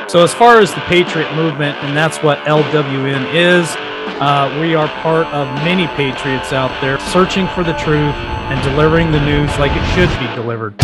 So as far as the Patriot movement, and that's what LWN is, we are part of many patriots out there searching for the truth and delivering the news like it should be delivered.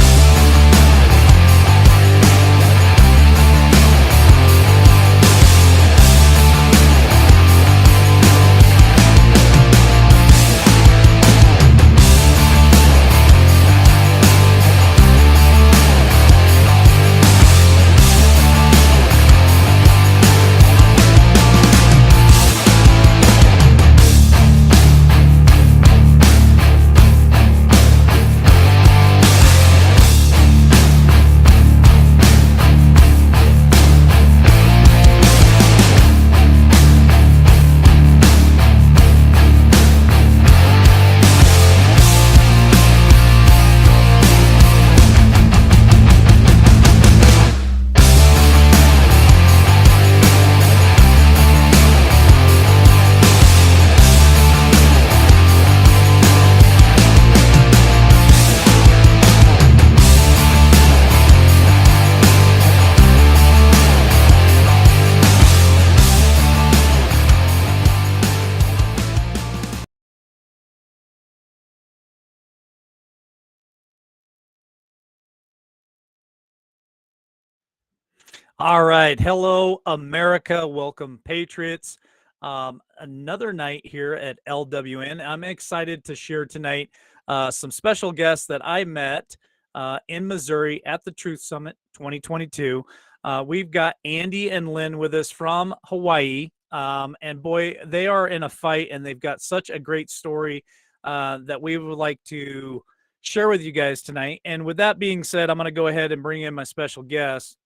All right. Hello, America. Welcome, Patriots. Another night here at LWN. I'm excited to share tonight some special guests that I met in Missouri at the Truth Summit 2022. We've got Andy and Lynn with us from Hawaii. And boy, they are in a fight and they've got such a great story that we would like to share with you guys tonight. And with that being said, I'm going to go ahead and bring in my special guest.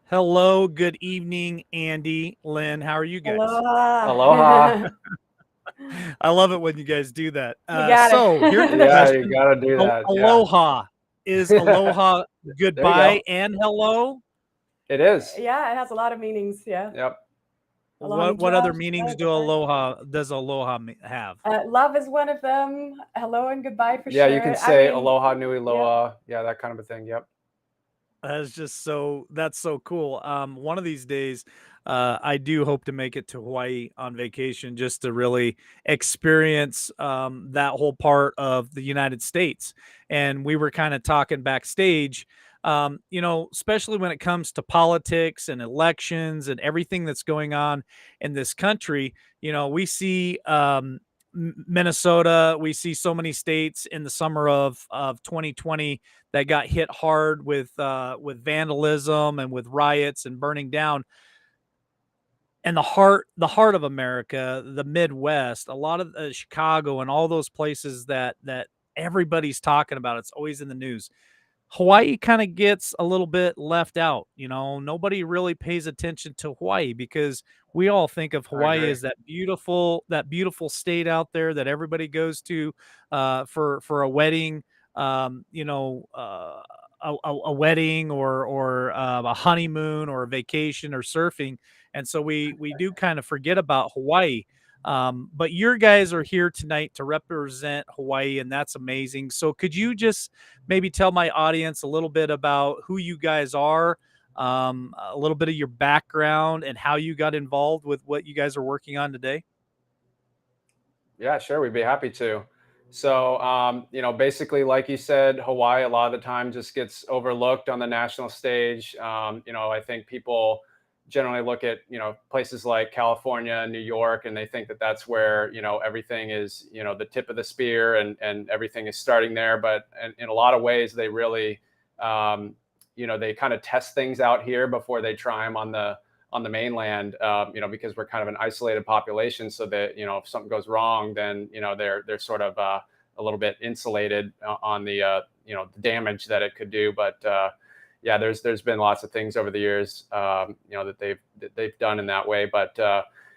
Hello, good evening, Andy, Lynn. How are you guys? Aloha. Aloha. I love it when you guys do that. You got So it. here's the Yeah, question. you gotta do that. Aloha. Is aloha goodbye go. and hello? It is. Yeah, it has a lot of meanings. Yeah. Yep. Aloha What other Josh, meanings goodbye. does aloha have? Love is one of them. Hello and goodbye for Yeah, sure. you can say aloha, nui loa. Yeah, that kind of a thing. Yep. That's so cool. One of these days, I do hope to make it to Hawaii on vacation just to really experience that whole part of the United States. And we were kind of talking backstage, especially when it comes to politics and elections and everything that's going on in this country. We see Minnesota, we see so many states in the summer of 2020 that got hit hard with vandalism and with riots and burning down. And the heart of America, the Midwest, a lot of Chicago and all those places that everybody's talking about. It's always in the news. Hawaii kind of gets a little bit left out. Nobody really pays attention to Hawaii because we all think of Hawaii as that beautiful state out there that everybody goes to for a wedding, a wedding or a honeymoon or a vacation or surfing. And so we do kind of forget about Hawaii. But your guys are here tonight to represent Hawaii, and that's amazing. So could you just maybe tell my audience a little bit about who you guys are, a little bit of your background and how you got involved with what you guys are working on today? Yeah, sure. We'd be happy to. So, basically, like you said, Hawaii a lot of the time just gets overlooked on the national stage. I think people generally look at, places like California, New York, and they think that that's where, everything is, the tip of the spear and everything is starting there. But in a lot of ways, they really, they kind of test things out here before they try them on the mainland, because we're kind of an isolated population, so that if something goes wrong, then they're sort of a little bit insulated on the the damage that it could do. But yeah, there's been lots of things over the years that they've done in that way. But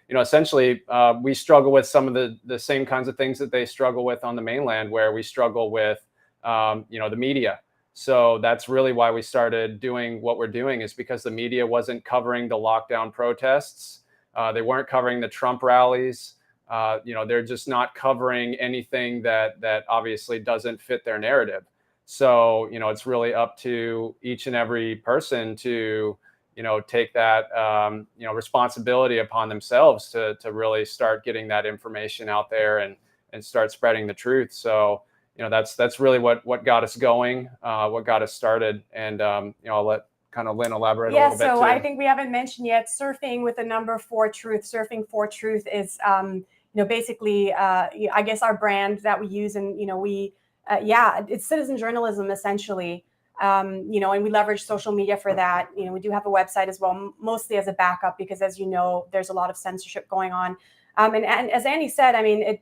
essentially, we struggle with some of the same kinds of things that they struggle with on the mainland, where we struggle with the media. So that's really why we started doing what we're doing, is because the media wasn't covering the lockdown protests. They weren't covering the Trump rallies. They're just not covering anything that obviously doesn't fit their narrative. So, it's really up to each and every person to, take that, responsibility upon themselves to really start getting that information out there and start spreading the truth. So, that's really what got us going, what got us started. And, I'll let kind of Lynn elaborate a little bit so too. I think we haven't mentioned yet, surfing with the number 4 truth. Surfing for truth is, basically, I guess our brand that we use, and, it's citizen journalism essentially. And we leverage social media for that. We do have a website as well, mostly as a backup, because as you know, there's a lot of censorship going on. And as Andy said, I mean,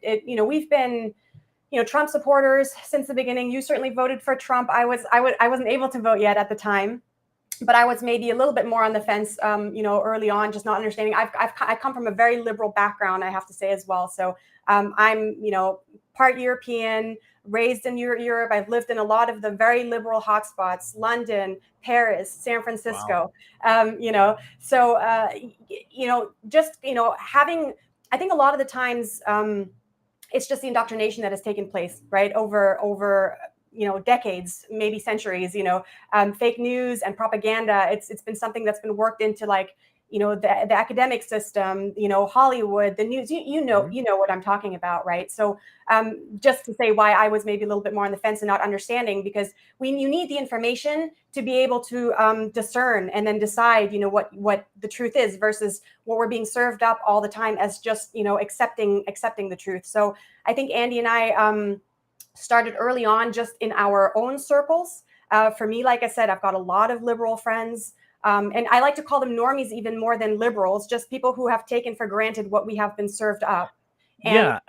we've been, Trump supporters since the beginning. You certainly voted for Trump. I wasn't able to vote yet at the time, but I was maybe a little bit more on the fence, early on, just not understanding. I come from a very liberal background, I have to say as well. So I'm, part European, raised in Europe. I've lived in a lot of the very liberal hotspots: London, Paris, San Francisco. Wow. Having, I think a lot of the times, it's just the indoctrination that has taken place, right, over decades, maybe centuries. Fake news and propaganda. It's been something that's been worked into, like, the academic system, Hollywood, the news. You know what I'm talking about, right? So just to say why I was maybe a little bit more on the fence and not understanding, because you need the information to be able to discern and then decide, what the truth is versus what we're being served up all the time as just, accepting the truth. So I think Andy and I started early on, just in our own circles. For me, like I said, I've got a lot of liberal friends. And I like to call them normies even more than liberals, just people who have taken for granted what we have been served up. And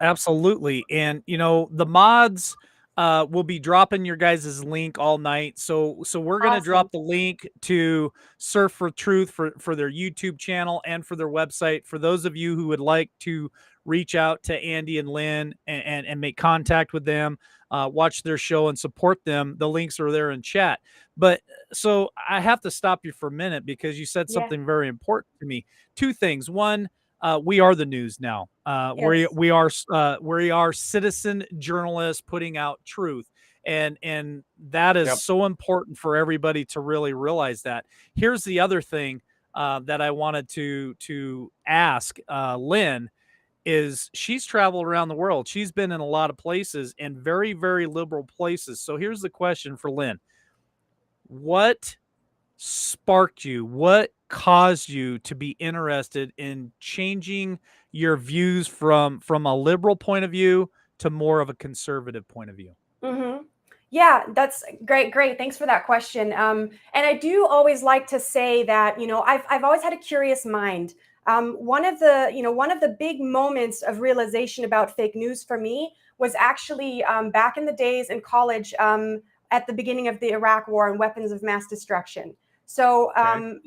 absolutely. And, the mods will be dropping your guys' link all night. So we're going to drop the link to Surf for Truth for their YouTube channel and for their website. For those of you who would like to reach out to Andy and Lynn and make contact with them, watch their show and support them, the links are there in chat. But so I have to stop you for a minute, because you said something very important to me. 2 things. One, we are the news now. Yes. We are citizen journalists putting out truth, and that is so important for everybody to really realize that. Here's the other thing that I wanted to ask Lynn. Is she's traveled around the world. She's been in a lot of places, and very, very liberal places. So here's the question for Lynn. What sparked you? What caused you to be interested in changing your views from a liberal point of view to more of a conservative point of view? Mm-hmm. Yeah, that's great. Thanks for that question. And I do always like to say that, I've always had a curious mind. One of the big moments of realization about fake news for me was actually back in the days in college, at the beginning of the Iraq War and weapons of mass destruction. So, I'm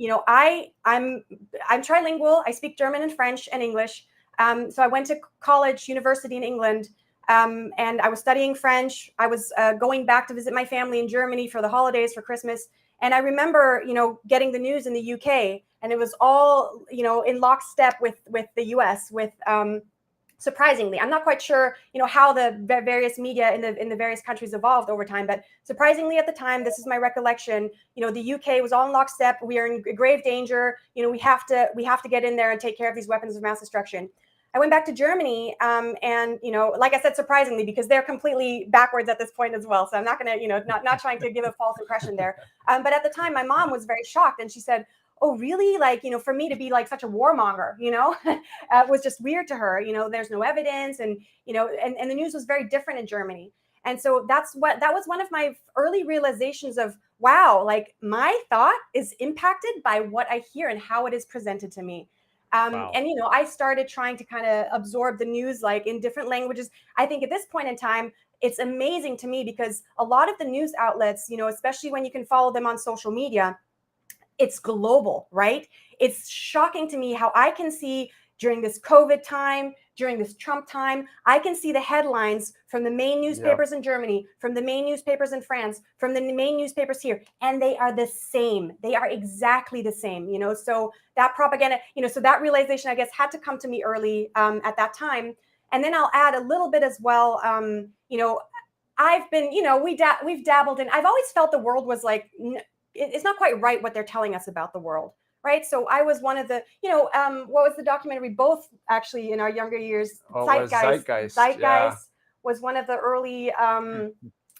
trilingual. I speak German and French and English. So I went to university in England, and I was studying French. I was going back to visit my family in Germany for the holidays, for Christmas. And I remember, getting the news in the UK, and it was all, in lockstep with the US, with, surprisingly, I'm not quite sure, how the various media in the various countries evolved over time, but surprisingly at the time, this is my recollection, the UK was all in lockstep. We are in grave danger. We have to get in there and take care of these weapons of mass destruction. I went back to Germany, and, like I said, surprisingly, because they're completely backwards at this point as well. So I'm not going to, not trying to give a false impression there. But at the time, my mom was very shocked, and she said, "Oh, really? Like, for me to be like such a warmonger, was just weird to her. There's no evidence." And, and the news was very different in Germany. And so that was one of my early realizations of, wow, like my thought is impacted by what I hear and how it is presented to me. Wow. And, I started trying to kind of absorb the news, like in different languages. I think at this point in time, it's amazing to me because a lot of the news outlets, especially when you can follow them on social media, it's global, right? It's shocking to me how I can see during this COVID time, during this Trump time, I can see the headlines from the main newspapers in Germany, from the main newspapers in France, from the main newspapers here, and they are the same. They are exactly the same, so that propaganda, so that realization, I guess, had to come to me early at that time. And then I'll add a little bit as well, I've been, we've dabbled in, I've always felt the world was like, it's not quite right what they're telling us about the world. Right. So I was one of the, what was the documentary? Both actually in our younger years, Oh, it was Zeitgeist. Yeah. Was one of the early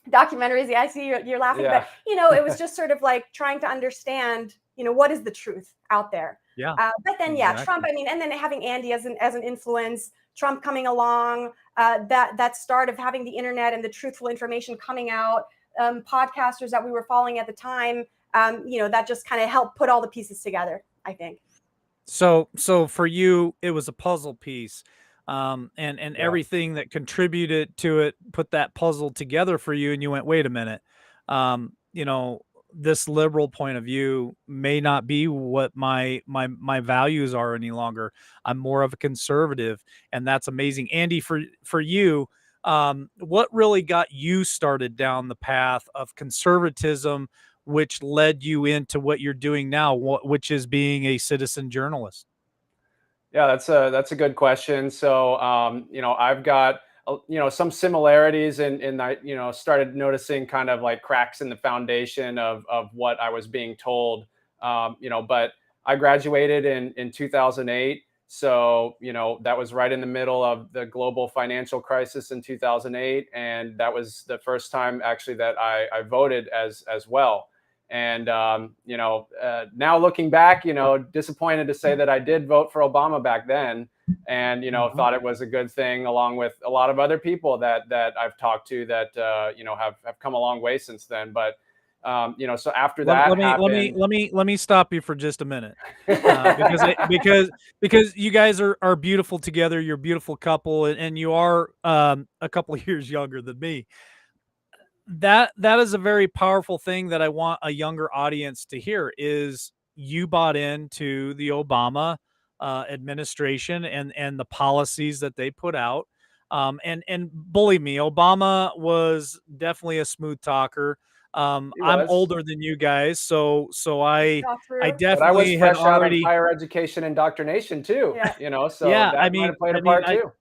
documentaries. Yeah, I see you're laughing, Yeah. but it was just sort of like trying to understand, what is the truth out there. Yeah. But then, exactly. Trump. I mean, and then having Andy as an influence, Trump coming along, that start of having the internet and the truthful information coming out, podcasters that we were following at the time. That just kind of helped put all the pieces together, I think. So for you, it was a puzzle piece, and Yeah. everything that contributed to it put that puzzle together for you, and you went, wait a minute, this liberal point of view may not be what my values are any longer. I'm more of a conservative, and that's amazing. Andy, for you, what really got you started down the path of conservatism, which led you into what you're doing now, which is being a citizen journalist? Yeah, that's a good question. So, I've got some similarities in I started noticing kind of like cracks in the foundation of what I was being told. But I graduated in 2008, so that was right in the middle of the global financial crisis in 2008, and that was the first time actually that I voted as well. And now looking back, disappointed to say that I did vote for Obama back then, and thought it was a good thing, along with a lot of other people that I've talked to that have come a long way since then. But so after that happened, let me stop you for just a minute, because you guys are beautiful together. You're a beautiful couple, and you are a couple of years younger than me. That is a very powerful thing that I want a younger audience to hear, is you bought into the Obama administration and the policies that they put out. And believe me, Obama was definitely a smooth talker. he I'm was. older than you guys, so I But I was definitely had fresh out of already. higher education indoctrination too, so Yeah, that might have played a part too.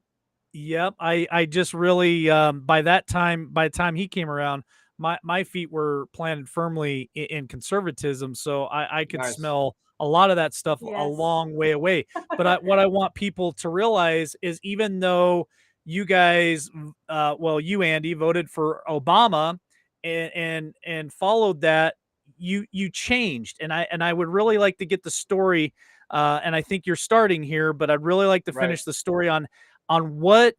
Yep, I just really, by the time he came around, my feet were planted firmly in conservatism, so I could Nice. smell a lot of that stuff a Yes. long way away. But what I want people to realize is, even though you guys, well, you, Andy, voted for Obama and followed that, you changed, and I would really like to get the story, and I think you're starting here, but I'd really like to Right. finish the story on what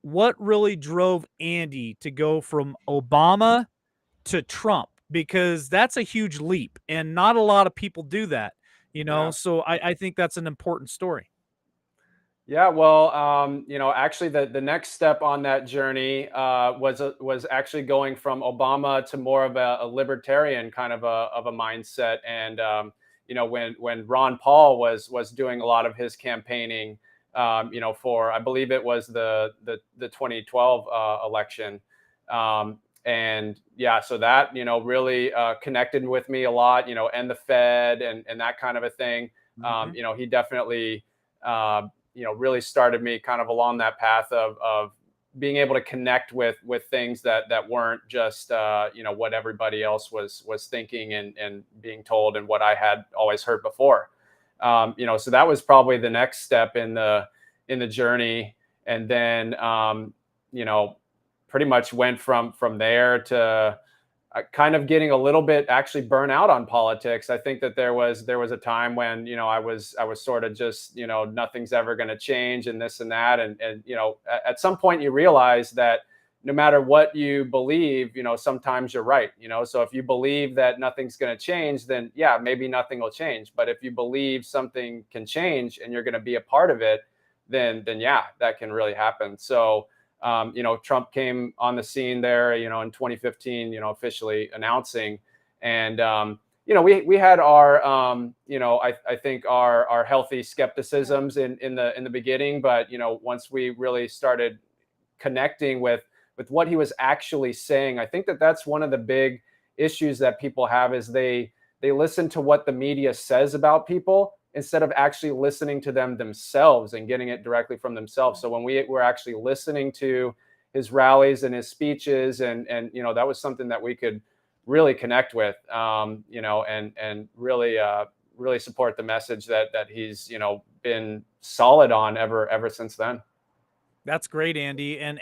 really drove Andy to go from Obama to Trump, because that's a huge leap and not a lot of people do that, Yeah. so I think that's an important story. Yeah, well, actually, the next step on that journey was actually going from Obama to more of a libertarian kind of a mindset. And when Ron Paul was doing a lot of his campaigning, for, I believe it was the 2012 election. And yeah, so that really connected with me a lot. And the Fed and that kind of a thing. He definitely. Really started me kind of along that path of being able to connect with things that weren't just what everybody else was thinking and being told, and what I had always heard before. So that was probably the next step in the journey. And then pretty much went from there to kind of getting a little bit actually burnt out on politics. I think that there was a time when I was sort of just nothing's ever going to change, and this and that, and at some point you realize that no matter what you believe, sometimes you're right. So if you believe that nothing's going to change, then yeah, maybe nothing will change. But if you believe something can change and you're going to be a part of it, then yeah, that can really happen. So Trump came on the scene there, in 2015, officially announcing, and we had our, I think our healthy skepticisms in the beginning, but once we really started connecting with what he was actually saying, I think that that's one of the big issues that people have, is they listen to what the media says about people instead of actually listening to them themselves and getting it directly from themselves. So when we were actually listening to his rallies and his speeches, and that was something that we could really connect with, you know, and really really support the message that he's, you know, been solid on ever since then. That's great, Andy. And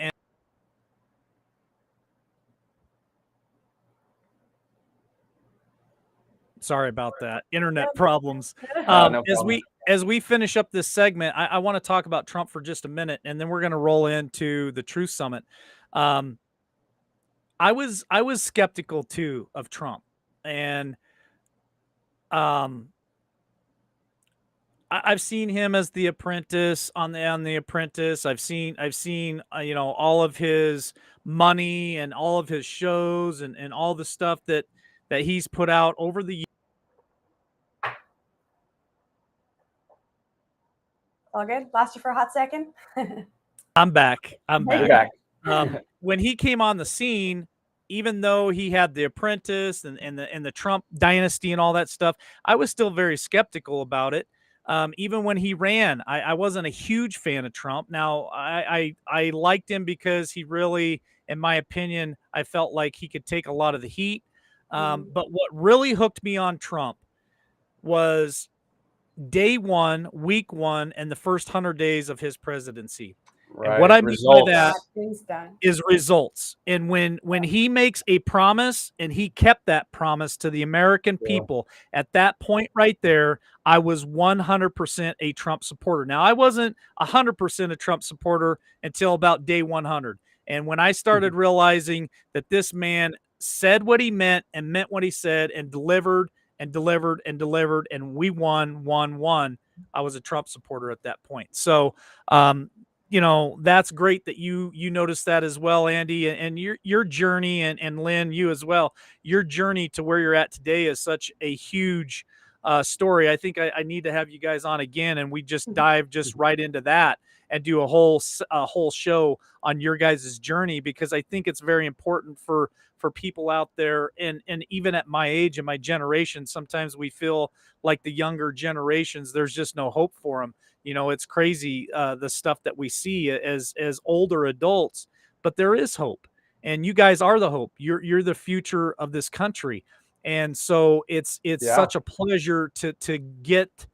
sorry about that. Internet problems. No As problem. we finish up this segment, I want to talk about Trump for just a minute, and then we're going to roll into the Truth Summit. Um, I was skeptical too of Trump, and um, I've seen him as the Apprentice on the Apprentice. I've seen you know, all of his money and all of his shows and all the stuff that he's put out over the years. All good. Lost you for a hot second. I'm back. I'm You're back. back. When he came on the scene, even though he had the Apprentice and the Trump dynasty and all that stuff, I was still very skeptical about it. Even when he ran, I wasn't a huge fan of Trump. Now, I liked him because he really, in my opinion, I felt like he could take a lot of the heat. But what really hooked me on Trump was day one, week one, and the first 100 days of his presidency. And what Right. I mean by that Things done. is results. And when he makes a promise and he kept that promise to the American Yeah. people, at that point right there, I was 100% a Trump supporter. Now, I wasn't 100% a Trump supporter until about day 100. And when I started realizing that this man said what he meant and meant what he said and delivered and delivered and delivered, and we won, I was a Trump supporter at that point. So, you know, that's great that you noticed that as well, Andy, and your journey, and Lynn, you as well. Your journey to where you're at today is such a huge story. I think I need to have you guys on again, and we just dive just right into that and do a whole show on your guys' journey, because I think it's very important for people out there, and even at my age and my generation, sometimes we feel like the younger generations, there's just no hope for them. You know, it's crazy, the stuff that we see as older adults, but there is hope, and you guys are the hope. You're the future of this country, and so it's Yeah. such a pleasure to get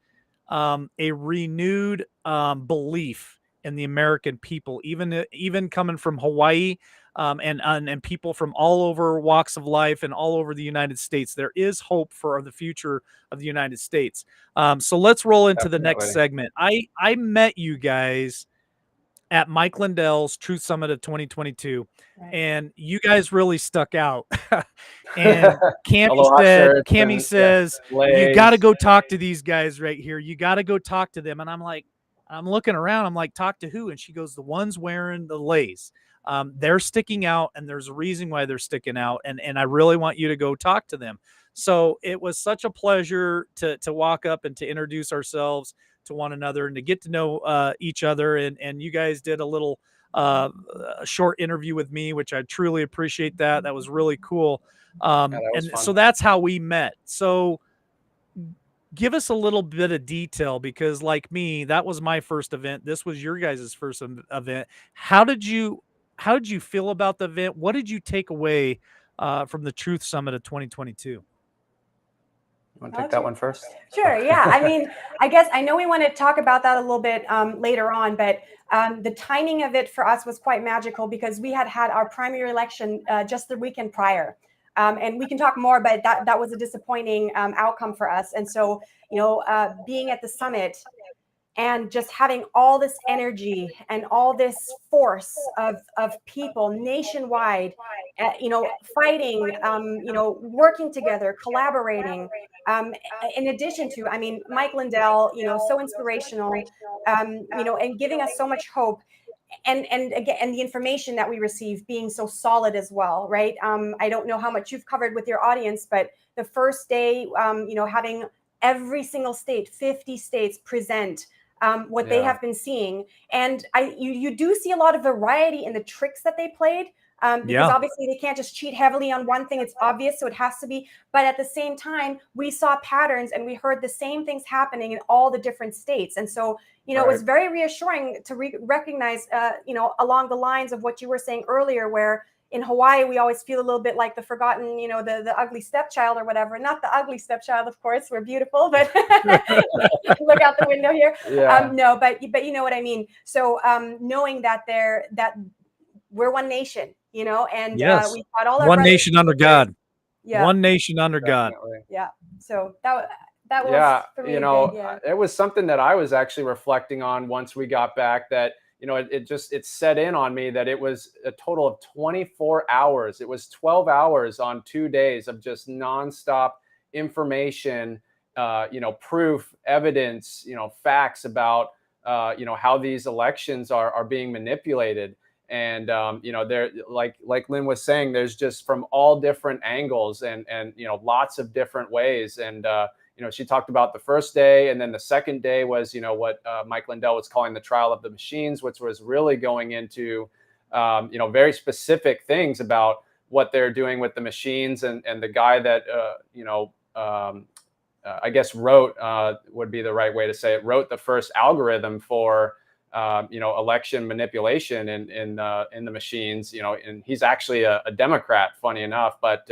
a renewed belief in the American people, even coming from Hawaii, and people from all over walks of life and all over the United States. There is hope for the future of the United States. So let's roll into the next Definitely. segment. I met you guys at Mike Lindell's Truth Summit of 2022, Right. and you guys really stuck out. And Aloha shirts Cammy and says, you got to leis. go talk to these guys right here. You got to go talk to them. And I'm like, I'm looking around. I'm like, talk to who? And she goes, the ones wearing the leis. They're sticking out, and there's a reason why they're sticking out. And I really want you to go talk to them. So it was such a pleasure to walk up and to introduce ourselves to one another and to get to know each other. And you guys did a little a short interview with me, which I truly appreciate that. That was really cool. Yeah, that was And fun. so that's how we met. So give us a little bit of detail, because like me, that was my first event. This was your guys' first event. How did you feel about the event? What did you take away from the Truth Summit of 2022? You want to take that one first? Sure. Yeah. I mean, I guess I know we want to talk about that a little bit later on, but the timing of it for us was quite magical, because we had our primary election just the weekend prior. And we can talk more, but that was a disappointing outcome for us. And so, you know, being at the summit and just having all this energy and all this force of people nationwide, you know, fighting, you know, working together, collaborating. In addition to, I mean, Mike Lindell, you know, so inspirational, you know, and giving us so much hope. And again, and the information that we receive being so solid as well, right? I don't know how much you've covered with your audience, but the first day, you know, having every single state, 50 states present what they have been seeing, and you do see a lot of variety in the tricks that they played. Because obviously they can't just cheat heavily on one thing. It's obvious, so it has to be. But at the same time, we saw patterns and we heard the same things happening in all the different states. And so, you know, it was very reassuring to recognize, you know, along the lines of what you were saying earlier, where, in Hawaii, we always feel a little bit like the forgotten, you know, the ugly stepchild or whatever. Not the ugly stepchild, of course. We're beautiful, but look out the window here. Yeah. No, but you know what I mean. So knowing that we're one nation, you know, and Yes. we've got all our One brothers nation and under sisters. God. Yeah. One nation under God. Definitely. Yeah. So that was Yeah, for me you big. know, Yeah. it was something that I was actually reflecting on once we got back, that, you know, it set in on me that it was a total of 24 hours. It was 12 hours on 2 days of just nonstop information, you know, proof, evidence, you know, facts about, you know, how these elections are being manipulated. And you know, there, like Lynn was saying, there's just from all different angles, and you know, lots of different ways. And you know, she talked about the first day, and then the second day was, you know, what Mike Lindell was calling the trial of the machines, which was really going into, you know, very specific things about what they're doing with the machines. And the guy that, you know, I guess wrote, would be the right way to say it, wrote the first algorithm for, you know, election manipulation in the machines, you know, and he's actually a Democrat, funny enough. But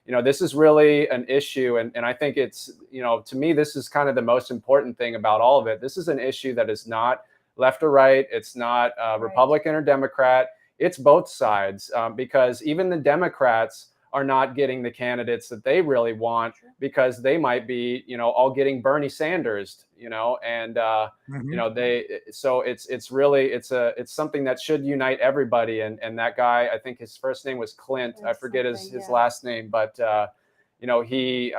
you know, this is really an issue. And I think it's, you know, to me, this is kind of the most important thing about all of it. This is an issue that is not left or right. It's not Republican or Democrat. It's both sides, because even the Democrats are not getting the candidates that they really want, because they might be, you know, all getting Bernie Sanders, you know, and you know, so it's really, it's something that should unite everybody. And that guy, I think his first name was Clint. I forget his last name, but you know, he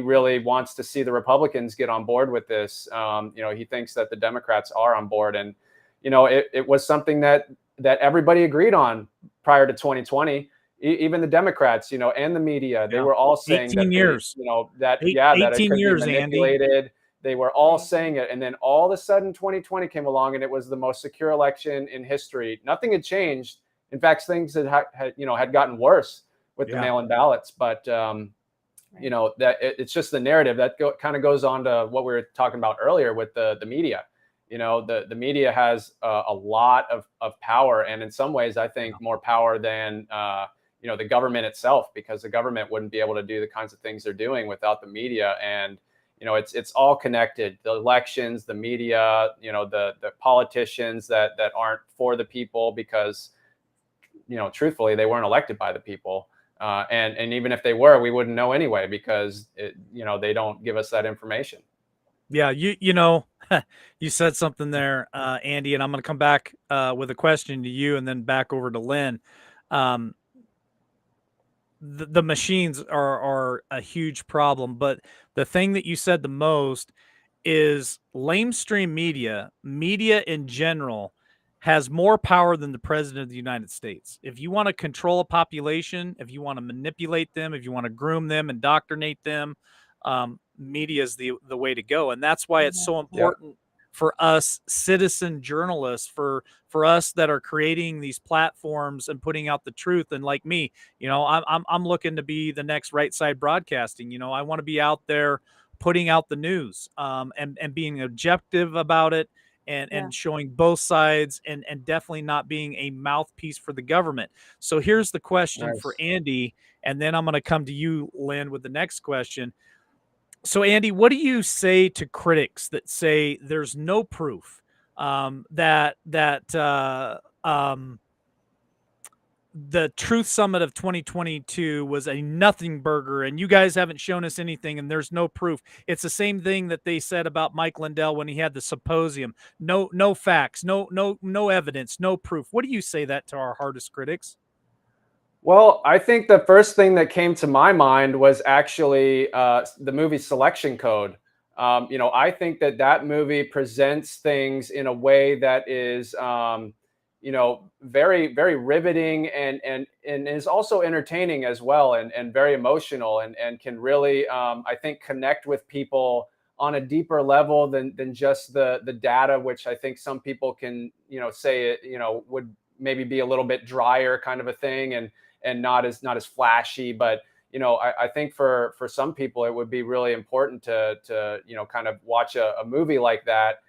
really wants to see the Republicans get on board with this. You know, he thinks that the Democrats are on board, and you know, it was something that everybody agreed on prior to 2020. Even the Democrats, you know, and the media, they were all saying 18 that years. you know, that that it 18 could be years, Andy. manipulated. They were all saying it, and then all of a sudden 2020 came along, and it was the most secure election in history. Nothing had changed. In fact, things had gotten worse with the mail-in ballots. But you know, that it's just the narrative that kind of goes on to what we were talking about earlier with the media. You know, the media has a lot of power, and in some ways, I think more power than you know, the government itself, because the government wouldn't be able to do the kinds of things they're doing without the media. And you know, it's all connected. The elections, the media, you know, the politicians that aren't for the people, because you know, truthfully, they weren't elected by the people. And even if they were, we wouldn't know anyway, because you know, they don't give us that information. Yeah, you know, you said something there, Andy, and I'm going to come back with a question to you, and then back over to Lynn. The machines are a huge problem, but the thing that you said the most is lamestream media in general has more power than the president of the United States. If you want to control a population, if you want to manipulate them, if you want to groom them, indoctrinate them, media is the way to go. And that's why it's so important for us citizen journalists, for us that are creating these platforms and putting out the truth. And like me, you know, I'm looking to be the next Right Side Broadcasting. You know, I want to be out there putting out the news, and being objective about it, and showing both sides, and definitely not being a mouthpiece for the government. So here's the question for Andy, and then I'm going to come to you, Lynn, with the next question. So, Andy, what do you say to critics that say there's no proof that the Truth Summit of 2022 was a nothing burger, and you guys haven't shown us anything, and there's no proof? It's the same thing that they said about Mike Lindell when he had the symposium. No facts, no evidence, no proof. What do you say that to our hardest critics? Well, I think the first thing that came to my mind was actually the movie Selection Code. You know, I think that movie presents things in a way that is, you know, very, very riveting, and is also entertaining as well, and very emotional, and can really, I think, connect with people on a deeper level than just the data, which I think some people can, you know, say it, you know, would maybe be a little bit drier kind of a thing, and not as flashy. But you know, I think for some people it would be really important to you know, kind of watch a movie like that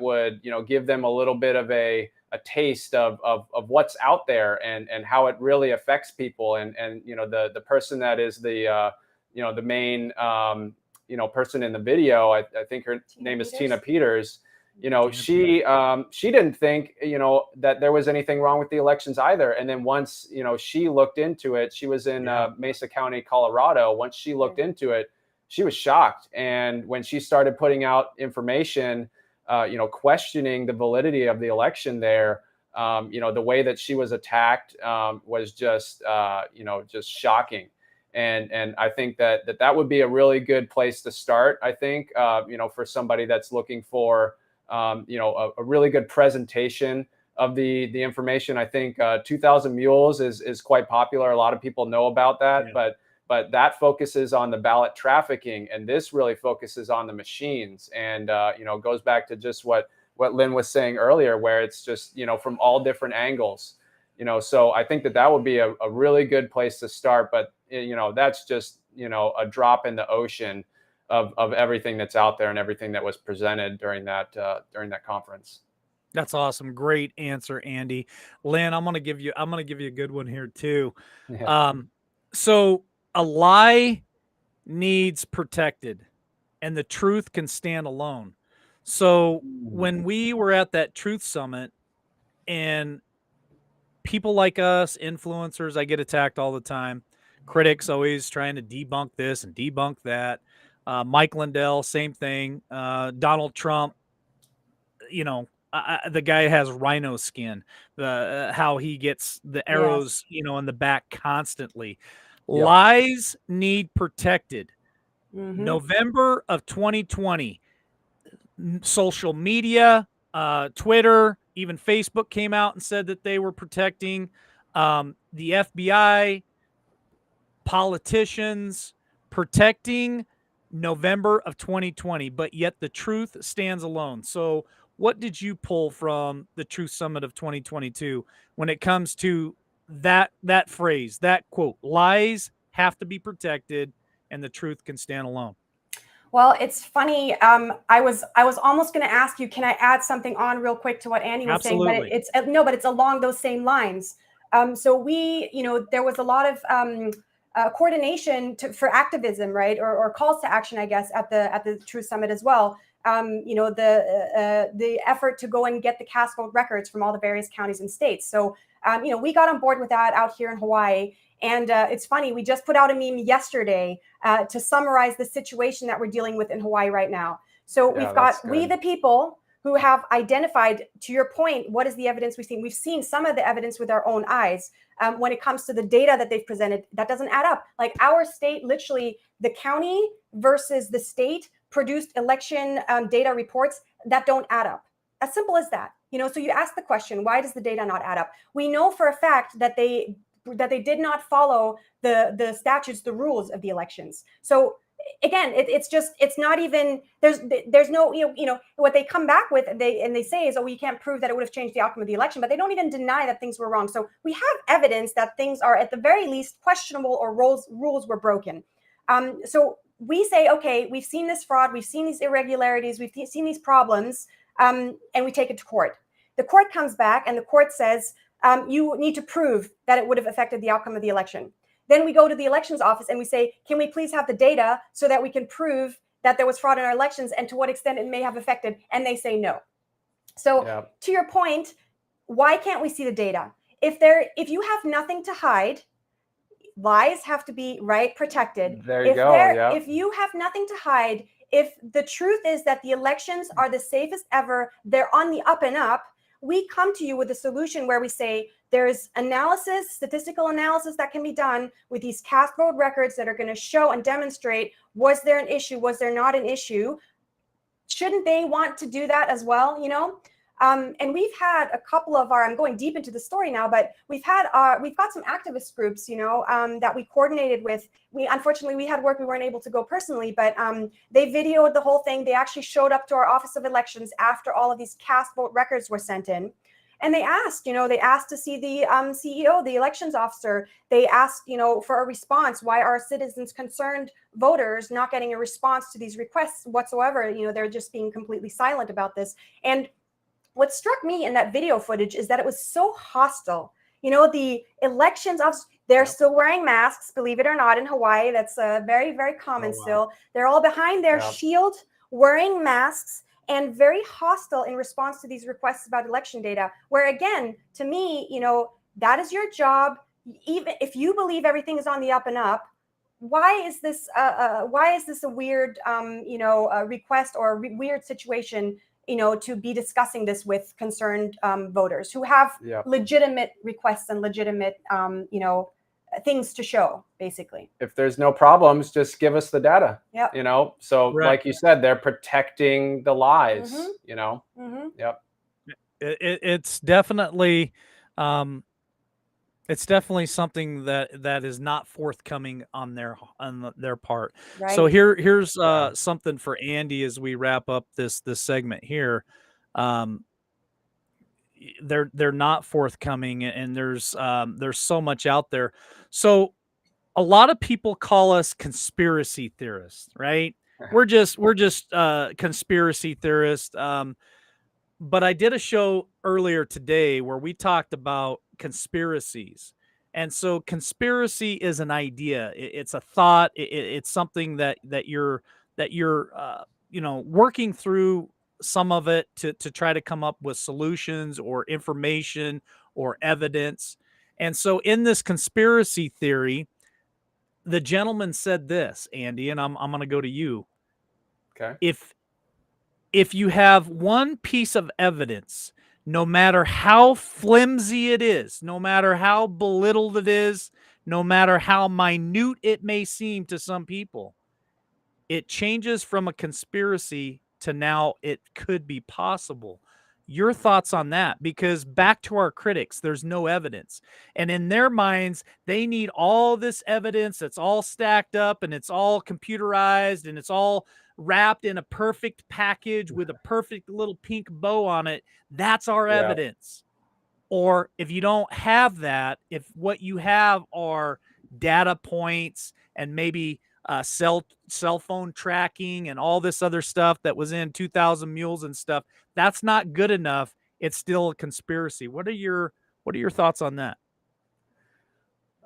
would, you know, give them a little bit of a taste of what's out there and how it really affects people. And the person that is the the main person in the video, I think her name is Tina Peters. She didn't think that there was anything wrong with the elections either. And then once she looked into it, she was in Mesa County, Colorado. Once she looked into it, she was shocked. And when she started putting out information, questioning the validity of the election there, the way that she was attacked was just just shocking. And I think that would be a really good place to start. I think for somebody that's looking for a really good presentation of the information. I think 2000 Mules is quite popular. A lot of people know about that, but that focuses on the ballot trafficking, and this really focuses on the machines. And goes back to just what Lynn was saying earlier, where it's just from all different angles. So I think that would be a really good place to start. But that's just a drop in the ocean of everything that's out there and everything that was presented during that conference. That's awesome. Great answer, Andy. Lynn, I'm gonna give you a good one here too. Yeah. So a lie needs protected, and the truth can stand alone. So when we were at that Truth Summit, and people like us, influencers, I get attacked all the time. Critics always trying to debunk this and debunk that. Mike Lindell, same thing. Donald Trump, the guy has rhino skin. How he gets the arrows, in the back constantly. Yep. Lies need protected. November of 2020, social media, Twitter, even Facebook came out and said that they were protecting the FBI, politicians, protecting November of 2020, but yet the truth stands alone. So what did you pull from the Truth Summit of 2022 when it comes to that phrase, that quote, lies have to be protected and the truth can stand alone? Well, it's funny. I was almost going to ask you, can I add something on real quick to what Andy was saying? But it's along those same lines. So we, there was a lot of coordination for activism, right, or calls to action, I guess, at the Truth Summit as well. The effort to go and get the cast vote records from all the various counties and states. So we got on board with that out here in Hawaii. And it's funny, we just put out a meme yesterday to summarize the situation that we're dealing with in Hawaii right now. So we've got we the people who have identified, to your point, what is the evidence we've seen? We've seen some of the evidence with our own eyes. When it comes to the data that they've presented, that doesn't add up. Like our state, literally the county versus the state produced election data reports that don't add up. As simple as that. So you ask the question, why does the data not add up? We know for a fact that they did not follow the statutes, the rules of the elections. So again, it's not even, there's no, what they come back with and they say is, oh, we can't prove that it would have changed the outcome of the election, but they don't even deny that things were wrong. So we have evidence that things are at the very least questionable or rules were broken. So we say, okay, we've seen this fraud, we've seen these irregularities, we've seen these problems, and we take it to court. The court comes back and the court says, you need to prove that it would have affected the outcome of the election. Then we go to the elections office and we say, can we please have the data so that we can prove that there was fraud in our elections and to what extent it may have affected? And they say no. So to your point, why can't we see the data? If you have nothing to hide, lies have to be protected. There you go. If you have nothing to hide, if the truth is that the elections are the safest ever, they're on the up and up, we come to you with a solution where we say there's statistical analysis that can be done with these cast vote records that are going to show and demonstrate, was there an issue, was there not an issue? Shouldn't they want to do that as well, And we've had a couple of I'm going deep into the story now, but we've got some activist groups, that we coordinated with. Unfortunately, we had work we weren't able to go personally, but they videoed the whole thing. They actually showed up to our Office of Elections after all of these cast vote records were sent in. And they asked to see the CEO, the elections officer. They asked, for a response. Why are citizens concerned voters not getting a response to these requests whatsoever? They're just being completely silent about this. And what struck me in that video footage is that it was so hostile. You know, the elections officers, they're still wearing masks, believe it or not, in Hawaii. That's very, very common still. They're all behind their shield, wearing masks, and very hostile in response to these requests about election data, where again, to me, you know, that is your job. Even if you believe everything is on the up and up, why is this a weird request or weird situation, you know, to be discussing this with concerned voters who have legitimate requests and legitimate things to show, basically. If there's no problems, just give us the data. Yep. You know, so like you said, they're protecting the lies, you know. Yep. It's definitely something that is not forthcoming on their part. Right. So here's something for Andy as we wrap up this segment here. They're not forthcoming, and there's so much out there. So a lot of people call us conspiracy theorists, right? We're just conspiracy theorists. But I did a show earlier today where we talked about conspiracies. And so conspiracy is an idea. It's a thought. It's something that you're working through some of it to try to come up with solutions or information or evidence. And so in this conspiracy theory, the gentleman said this, Andy, and I'm going to go to you. Okay. If you have one piece of evidence, no matter how flimsy it is, no matter how belittled it is, no matter how minute it may seem to some people, it changes from a conspiracy to now it could be possible. Your thoughts on that? Because back to our critics, there's no evidence. And in their minds, they need all this evidence that's all stacked up and it's all computerized and it's all wrapped in a perfect package with a perfect little pink bow on it. That's our evidence. Or if you don't have that, if what you have are data points and maybe cell phone tracking and all this other stuff that was in 2000 Mules and stuff, that's not good enough. It's still a conspiracy. What are your thoughts on that?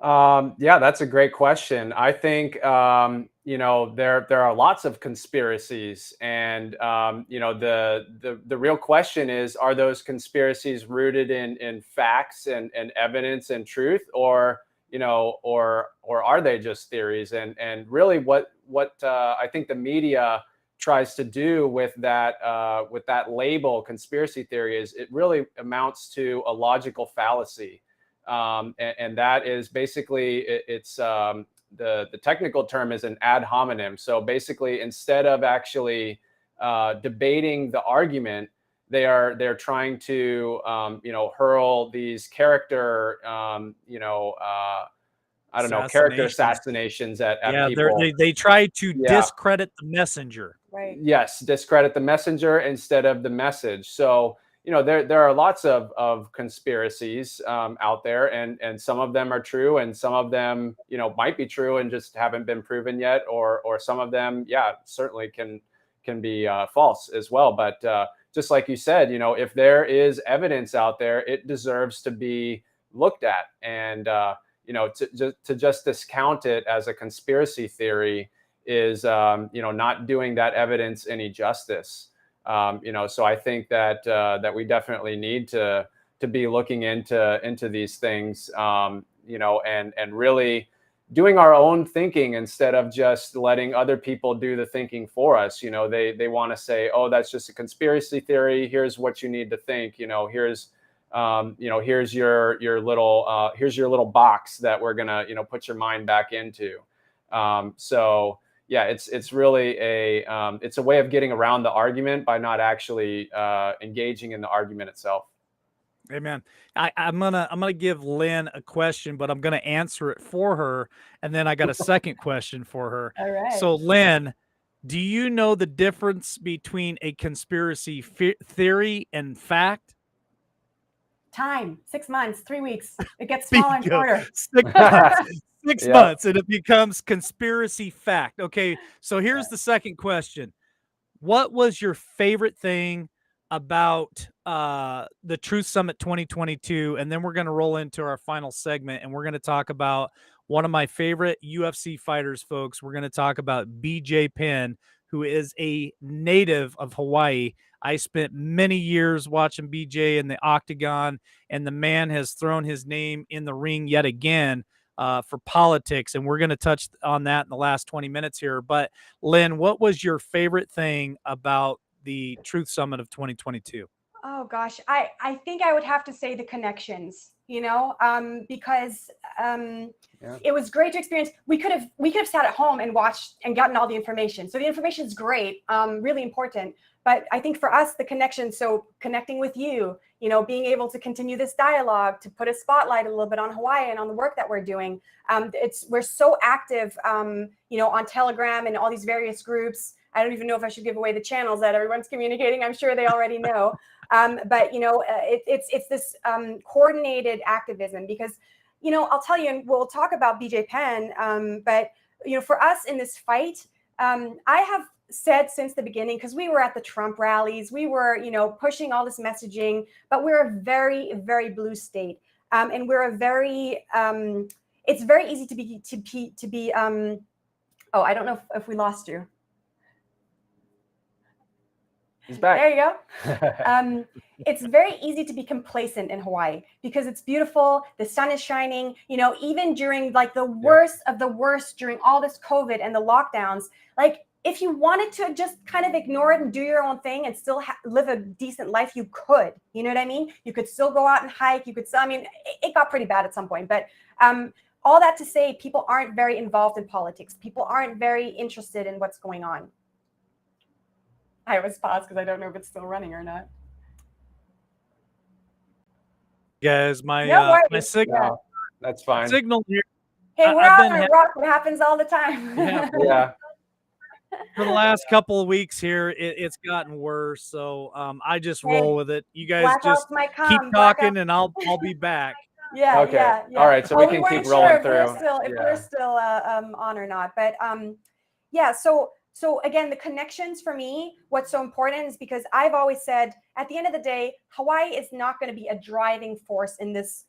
Yeah, that's a great question. I think there are lots of conspiracies, and the real question is: are those conspiracies rooted in facts and evidence and truth, or are they just theories? And really, what I think the media tries to do with that label conspiracy theory is it really amounts to a logical fallacy. And that is basically it's the technical term is an ad hominem. So basically, instead of actually debating the argument, they're trying to hurl these character character assassinations at people. They try to discredit the messenger. Right. Yes, discredit the messenger instead of the message. So there are lots of conspiracies out there, and some of them are true, and some of them might be true and just haven't been proven yet, or some of them certainly can be false as well. But just like you said, if there is evidence out there, it deserves to be looked at, and to just discount it as a conspiracy theory is not doing that evidence any justice. So I think that we definitely need to be looking into these things, and really doing our own thinking instead of just letting other people do the thinking for us. They want to say, oh, that's just a conspiracy theory. Here's what you need to think. Here's your little box that we're gonna put your mind back into. So yeah, it's really it's a way of getting around the argument by not actually engaging in the argument itself. Amen. I'm gonna give Lynn a question, but I'm gonna answer it for her, and then I got a second question for her. All right. So Lynn, do you know the difference between a conspiracy theory and fact? Time, 6 months, 3 weeks. It gets smaller and shorter. 6 months. 6 months, and it becomes conspiracy fact. Okay, so here's the second question. What was your favorite thing about the Truth Summit 2022, and then we're going to roll into our final segment, and we're going to talk about one of my favorite UFC fighters, folks. We're going to talk about BJ Penn, who is a native of Hawaii. I spent many years watching BJ in the octagon, and the man has thrown his name in the ring yet again for politics, and we're going to touch on that in the last 20 minutes here. But Lynn, what was your favorite thing about the Truth Summit of 2022? Oh gosh, I think I would have to say the connections, because it was great to experience. We could have sat at home and watched and gotten all the information. So the information is great, really important. But I think for us, the connection, so connecting with you, being able to continue this dialogue, to put a spotlight a little bit on Hawaii and on the work that we're doing. We're so active, on Telegram and all these various groups. I don't even know if I should give away the channels that everyone's communicating. I'm sure they already know. But it's this coordinated activism because, I'll tell you, and we'll talk about BJ Penn. But for us in this fight, I have said since the beginning, because we were at the Trump rallies, we were, pushing all this messaging, but we're a very, very blue state, and we're a very. It's very easy to be. Oh, I don't know if we lost you. He's back. There you go. It's very easy to be complacent in Hawaii because it's beautiful. The sun is shining, even during like the worst of the worst during all this COVID and the lockdowns. Like if you wanted to just kind of ignore it and do your own thing and still live a decent life, you could, you know what I mean? You could still go out and hike. You could still, it got pretty bad at some point, but all that to say, people aren't very involved in politics. People aren't very interested in what's going on. I always pause because I don't know if it's still running or not. Guys, my my signal. No, that's fine. Signal here. Hey, we're out on a rock. It happens all the time. Yeah. For the last couple of weeks here, it's gotten worse. So I just roll with it. You guys just keep talking, and I'll be back. Yeah. Okay. Yeah. All right. So we can keep rolling through. If we're still on or not, but yeah. So again, the connections for me, what's so important is because I've always said at the end of the day, Hawaii is not going to be a driving force in this,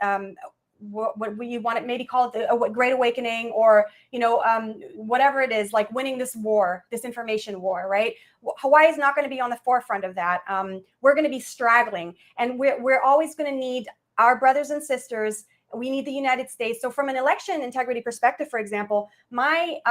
what you want to maybe call it a great awakening or, whatever it is, like winning this war, this information war, right? Hawaii is not going to be on the forefront of that. We're going to be straggling, and we're always going to need our brothers and sisters. We need the United States. So from an election integrity perspective, for example, my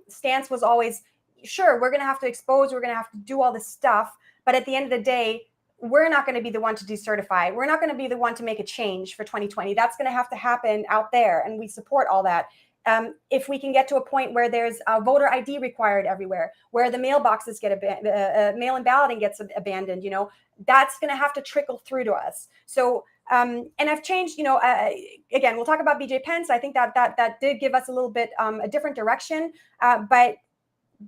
stance was always, sure, we're going to have to expose, we're going to have to do all this stuff. But at the end of the day, we're not going to be the one to decertify. We're not going to be the one to make a change for 2020. That's going to have to happen out there. And we support all that. If we can get to a point where there's a voter ID required everywhere, where the mailboxes get mail-in balloting gets abandoned, that's going to have to trickle through to us. So, and I've changed, again, we'll talk about BJ Penn. So I think that did give us a little bit a different direction. But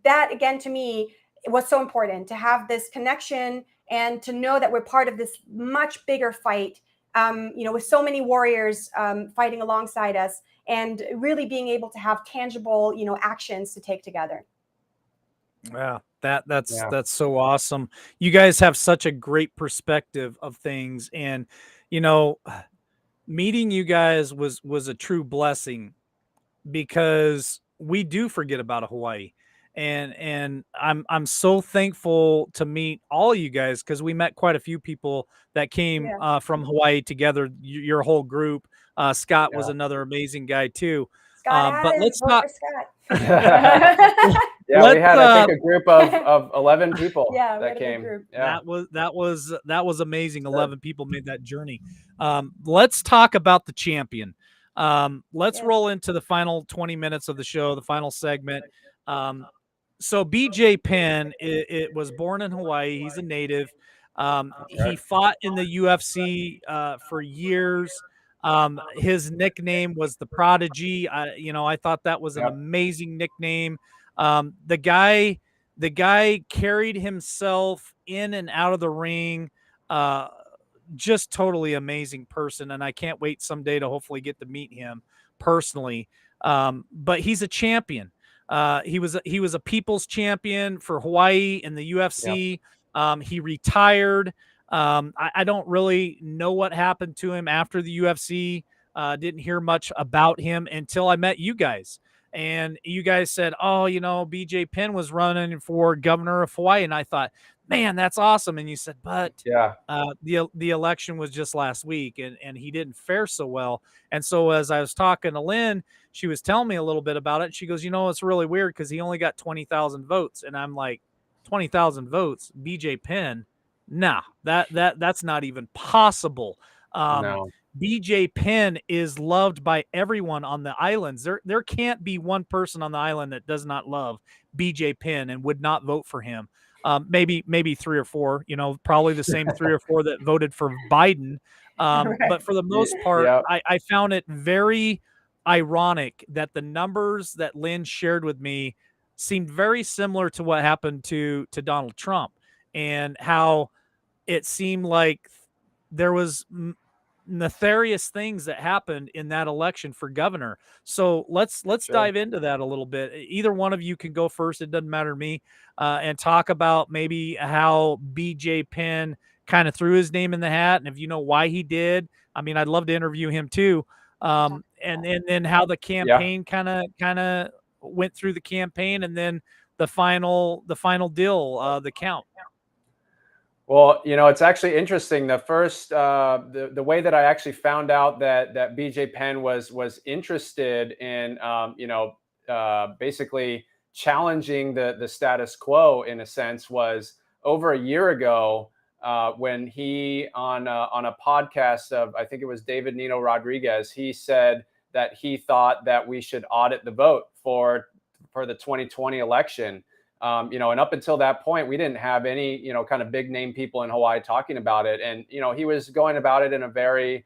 that, again, to me, it was so important to have this connection and to know that we're part of this much bigger fight, with so many warriors fighting alongside us and really being able to have tangible, actions to take together. Yeah, that's so awesome. You guys have such a great perspective of things, and meeting you guys was a true blessing because we do forget about Hawaii, and I'm so thankful to meet all you guys because we met quite a few people that came from Hawaii together. Your whole group. Scott was another amazing guy too. But let's not. Yeah, we had I think a group of 11 people that came. Yeah. That was amazing. 11 people made that journey. Let's talk about the champion. Let's roll into the final 20 minutes of the show, the final segment. So BJ Penn, it was born in Hawaii. He's a native. He fought in the UFC for years. His nickname was the Prodigy. I thought that was an amazing nickname. The guy carried himself in and out of the ring. Just totally amazing person. And I can't wait someday to hopefully get to meet him personally. But he's a champion. He was a people's champion for Hawaii in the UFC. He retired. I don't really know what happened to him after the UFC. Didn't hear much about him until I met you guys. And you guys said, oh, BJ Penn was running for governor of Hawaii. And I thought, man, that's awesome. And you said, but Yeah. the election was just last week and he didn't fare so well. And so as I was talking to Lynn, she was telling me a little bit about it. She goes, it's really weird because he only got 20,000 votes. And I'm like, 20,000 votes, BJ Penn. Nah, that's not even possible. No. BJ Penn is loved by everyone on the islands. There can't be one person on the island that does not love BJ Penn and would not vote for him. Maybe 3 or 4, probably the same 3 or 4 that voted for Biden. Right. But for the most part, Yeah. I found it very ironic that the numbers that Lynn shared with me seemed very similar to what happened to Donald Trump, and how it seemed like there was nefarious things that happened in that election for governor. So let's Sure. dive into that a little bit. Either one of you can go first. It doesn't matter to me. And talk about maybe how BJ Penn kind of threw his name in the hat, and if you know why he did. I mean, I'd love to interview him too. And then how the Yeah. campaign kind of went through the campaign, and then the final deal, the count. Well, it's actually interesting. The first, the way that I actually found out that BJ Penn was interested in, basically challenging the status quo in a sense was over a year ago, when he on a podcast of, I think it was David Nino Rodriguez, he said that he thought that we should audit the vote for the 2020 election. And up until that point, we didn't have any, kind of big name people in Hawaii talking about it. And, he was going about it in a very,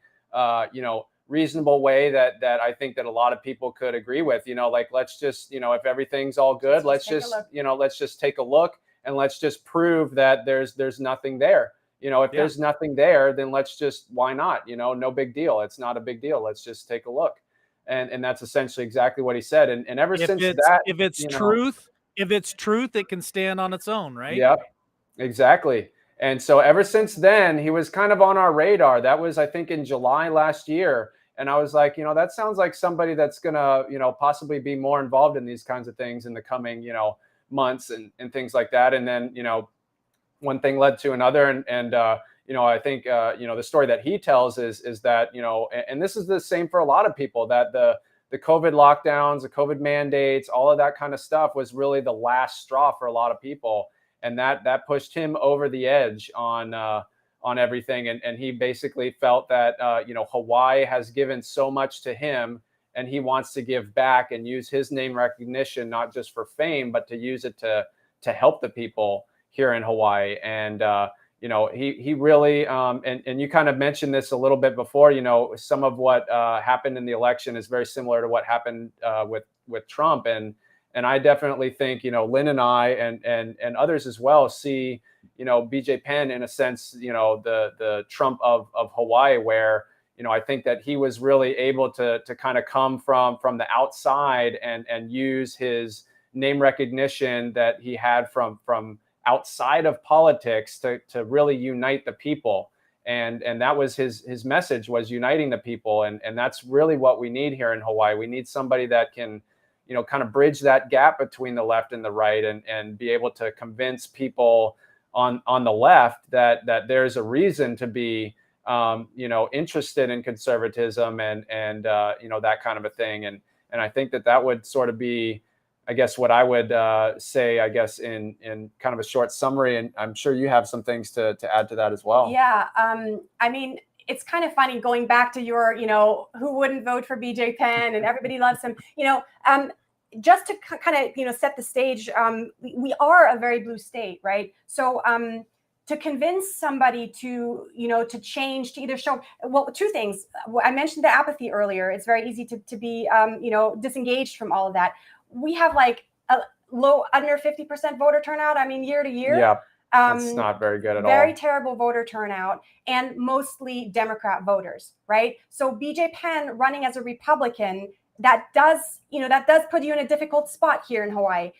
reasonable way that I think that a lot of people could agree with, like, let's just, if everything's all good, let's just take a look and let's just prove that there's nothing there. If there's nothing there, then why not? No big deal. It's not a big deal. Let's just take a look. And that's essentially exactly what he said. And ever since that, if it's truth, it can stand on its own, right? Yep, exactly. And so ever since then, he was kind of on our radar. That was, I think, in July last year. And I was like, that sounds like somebody that's going to, possibly be more involved in these kinds of things in the coming, months and things like that. And then, one thing led to another. And I think, the story that he tells is that, and this is the same for a lot of people, that the COVID lockdowns, the COVID mandates, all of that kind of stuff was really the last straw for a lot of people. And that pushed him over the edge on everything. And he basically felt that, Hawaii has given so much to him, and he wants to give back and use his name recognition, not just for fame, but to use it to help the people here in Hawaii. And, he really, and you kind of mentioned this a little bit before, some of what happened in the election is very similar to what happened with Trump. And I definitely think, Lynn and I and others as well see, BJ Penn in a sense, the Trump of Hawaii, where, I think that he was really able to kind of come from the outside and use his name recognition that he had from outside of politics to really unite the people. And that was his message, was uniting the people. And that's really what we need here in Hawaii. We need somebody that can, kind of bridge that gap between the left and the right, and be able to convince people on the left that there's a reason to be, interested in conservatism and that kind of a thing. And I think that would sort of be, I guess, what I would say, I guess, in kind of a short summary. And I'm sure you have some things to add to that as well. Yeah. I mean, it's kind of funny going back to your, who wouldn't vote for BJ Penn and everybody loves him, just to kind of, set the stage. We are a very blue state, right? So to convince somebody to, to change, to either show, well, two things. I mentioned the apathy earlier. It's very easy to be, disengaged from all of that. We have like a low, under 50% voter turnout. I mean, year to year. Yeah, it's not very good at all. Very terrible voter turnout, and mostly Democrat voters, right? So BJ Penn running as a Republican, that does put you in a difficult spot here in Hawaii.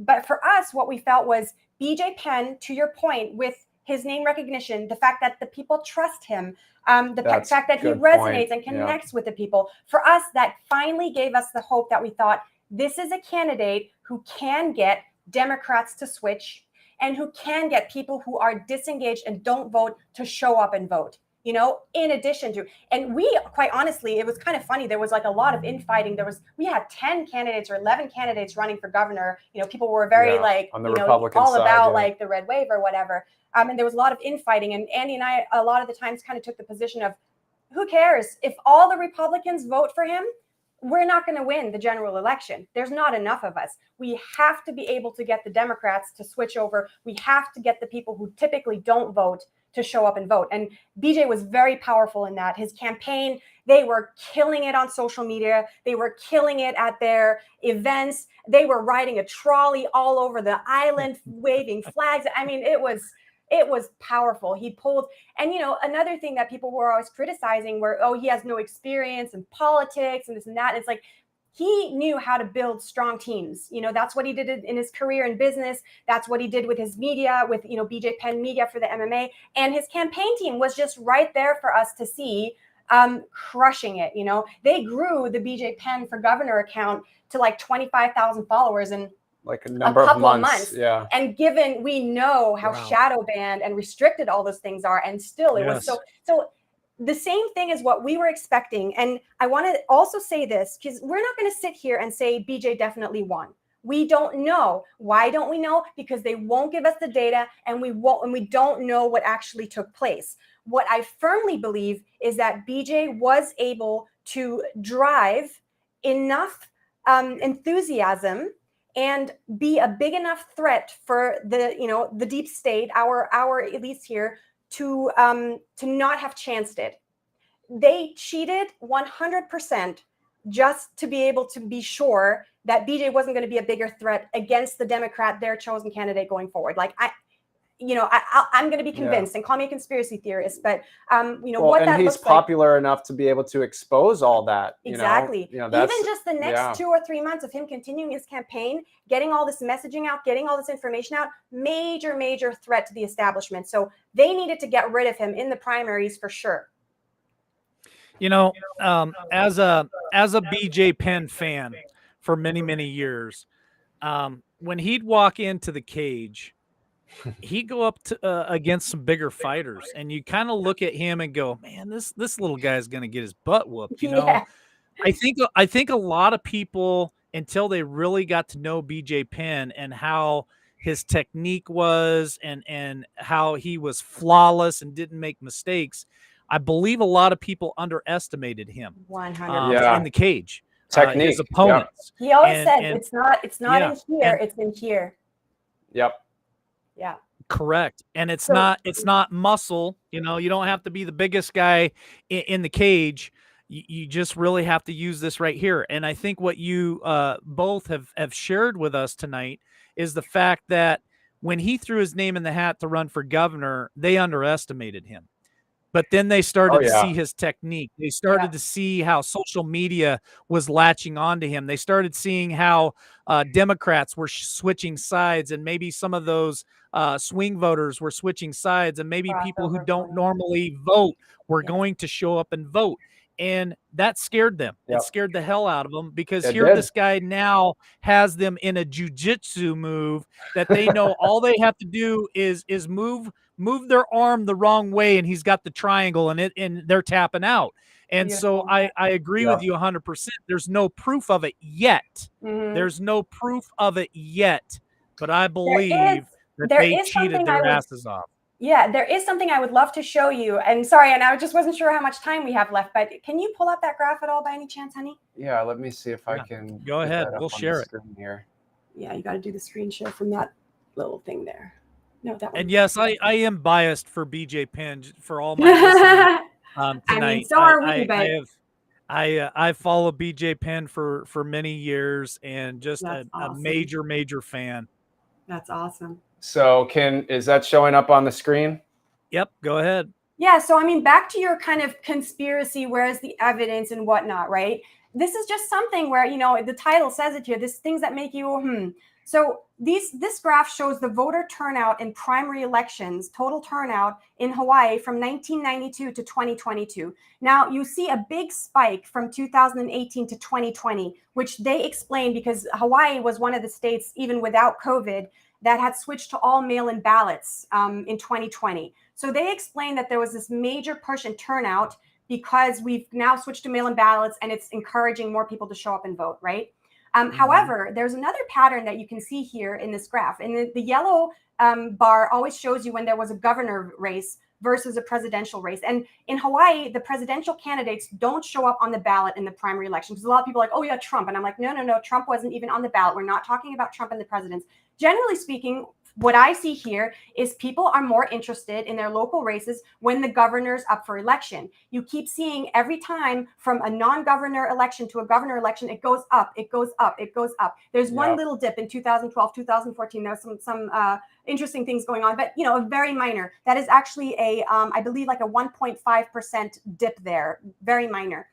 But for us, what we felt was BJ Penn, to your point, with his name recognition, the fact that the people trust him, fact that he resonates and connects with the people, for us, that finally gave us the hope that we thought, this is a candidate who can get Democrats to switch and who can get people who are disengaged and don't vote to show up and vote, you know, in addition to, and we, quite honestly, it was kind of funny. There was like a lot of infighting. We had 10 candidates or 11 candidates running for governor. You know, people were very like, on the you know, Republican all side, about like the red wave or whatever. And there was a lot of infighting. And Andy and I, a lot of the times kind of took the position of, who cares? If all the Republicans vote for him, we're not going to win the general election. There's not enough of us. We have to be able to get the Democrats to switch over. We have to get the people who typically don't vote to show up and vote. And BJ was very powerful in that. His campaign, they were killing it on social media. They were killing it at their events. They were riding a trolley all over the island, waving flags. I mean, it was powerful. He pulled, and you know, another thing that people were always criticizing were, oh, he has no experience in politics and this and that. It's like, he knew how to build strong teams. You know, that's what he did in his career in business. That's what he did with his media, with, you know, BJ Penn Media for the MMA. And his campaign team was just right there for us to see, crushing it. You know, they grew the BJ Penn for Governor account to like 25,000 followers and like a couple of months. Yeah. And given we know how shadow banned and restricted all those things are, and still it was so the same thing as what we were expecting. And I want to also say this, because we're not going to sit here and say BJ definitely won. We don't know. Why don't we know? Because they won't give us the data, and we don't know what actually took place. What I firmly believe is that BJ was able to drive enough enthusiasm and be a big enough threat for the, you know, the deep state, our elites here, to not have chanced it. They cheated 100% just to be able to be sure that BJ wasn't going to be a bigger threat against the Democrat, their chosen candidate going forward. Like I'm going to be convinced, and call me a conspiracy theorist, but you know, what that looks like. And he's popular enough to be able to expose all that. Exactly. You know, even just the next 2 or 3 months of him continuing his campaign, getting all this messaging out, getting all this information out, major threat to the establishment. So they needed to get rid of him in the primaries for sure. You know, as a BJ Penn fan for many years, when he'd walk into the cage, he'd go up to against some bigger fighters, and you kind of look at him and go, man, this little guy's going to get his butt whooped. You know, I think a lot of people, until they really got to know BJ Penn and how his technique was and how he was flawless and didn't make mistakes, I believe a lot of people underestimated him 100% in the cage. Technique, his opponents. He always said it's not in here, it's in here. Yep. Yeah. Correct. And it's not muscle. You know, you don't have to be the biggest guy in the cage. You just really have to use this right here. And I think what you both have shared with us tonight is the fact that when he threw his name in the hat to run for governor, they underestimated him. But then they started to see his technique. They started to see how social media was latching onto him. They started seeing how Democrats were switching sides, and maybe some of those swing voters were switching sides, and maybe people who don't normally vote were going to show up and vote. And that scared them. It scared the hell out of them, because this guy now has them in a jujitsu move that they know all they have to do is move their arm the wrong way, and he's got the triangle and they're tapping out. And so I agree with you 100%. There's no proof of it yet. There's no proof of it yet, but I believe that they cheated their asses off. Yeah, there is something I would love to show you. And sorry, and I just wasn't sure how much time we have left, but can you pull up that graph at all by any chance, honey? Yeah, let me see if I can. Go ahead. We'll share it here. Yeah, you got to do the screen share from that little thing there. No, that one. And yes, I am biased for BJ Penn for all my listeners, tonight. I mean, so are we, but I follow BJ Penn for many years, and just a major fan. That's awesome. So is that showing up on the screen? Yep, go ahead. Yeah, so I mean, back to your kind of conspiracy, where's the evidence and whatnot, right? This is just something where, you know, the title says it here, things that make you, So this graph shows the voter turnout in primary elections, total turnout in Hawaii from 1992 to 2022. Now, you see a big spike from 2018 to 2020, which they explain because Hawaii was one of the states, even without COVID, that had switched to all mail-in ballots in 2020. So they explain that there was this major push in turnout because we've now switched to mail-in ballots and it's encouraging more people to show up and vote, right? However, there's another pattern that you can see here in this graph. And the yellow bar always shows you when there was a governor race versus a presidential race. And in Hawaii, the presidential candidates don't show up on the ballot in the primary election because a lot of people are like, oh yeah, Trump. And I'm like, no, Trump wasn't even on the ballot. We're not talking about Trump and the presidents. Generally speaking, what I see here is people are more interested in their local races when the governor's up for election. You keep seeing every time from a non-governor election to a governor election, it goes up, it goes up, it goes up. There's one little dip in 2012, 2014. There's some interesting things going on, but a very minor. That is actually a, I believe like a 1.5% dip there, very minor.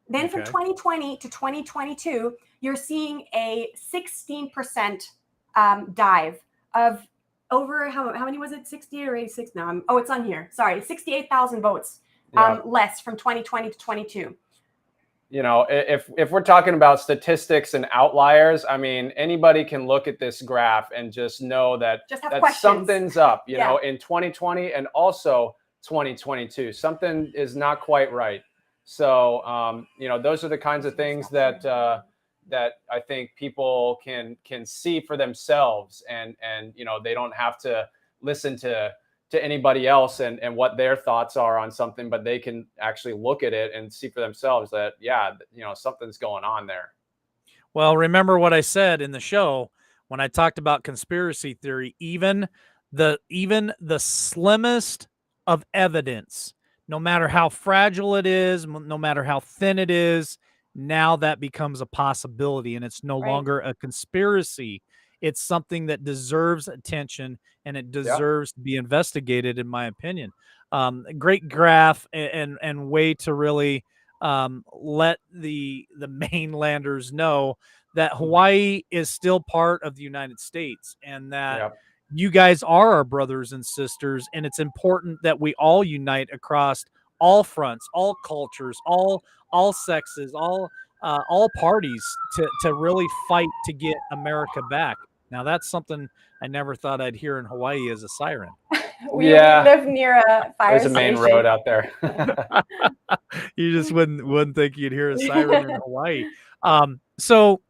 Then from 2020 to 2022, you're seeing a 16% dive of over how many was it? 68 or 86 now? Oh, it's on here. Sorry, 68,000 votes less from 2020 to 22. If we're talking about statistics and outliers, I mean, anybody can look at this graph and just know that something's up, you know, in 2020 and also 2022. Something is not quite right. So, those are the kinds of things that I think people can see for themselves, and they don't have to listen to anybody else and what their thoughts are on something, but they can actually look at it and see for themselves that, something's going on there. Well, remember what I said in the show when I talked about conspiracy theory, even the slimmest of evidence, no matter how fragile it is, no matter how thin it is, now that becomes a possibility, and it's no longer a conspiracy. It's something that deserves attention, and it deserves to be investigated, in my opinion. Great graph and way to really let the mainlanders know that Hawaii is still part of the United States, and that you guys are our brothers and sisters, and it's important that we all unite across all fronts, all cultures, all sexes, all parties to really fight to get America back. Now that's something I never thought I'd hear in Hawaii as a siren. We live near a fire There's a main road out there. You just wouldn't think you'd hear a siren in Hawaii. So,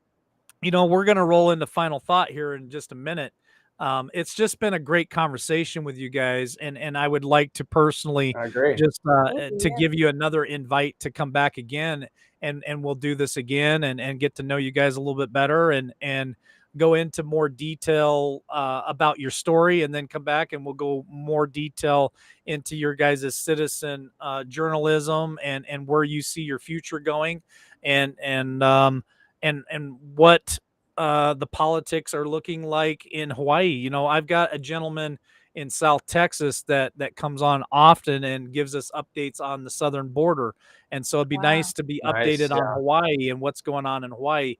we're going to roll into final thought here in just a minute. It's just been a great conversation with you guys, and I would like to personally just to give you another invite to come back again, and we'll do this again and get to know you guys a little bit better and go into more detail about your story, and then come back and we'll go more detail into your guys' citizen journalism and where you see your future going, and what the politics are looking like in Hawaii. I've got a gentleman in South Texas that comes on often and gives us updates on the southern border. And so it'd be nice to be updated on Hawaii and what's going on in Hawaii,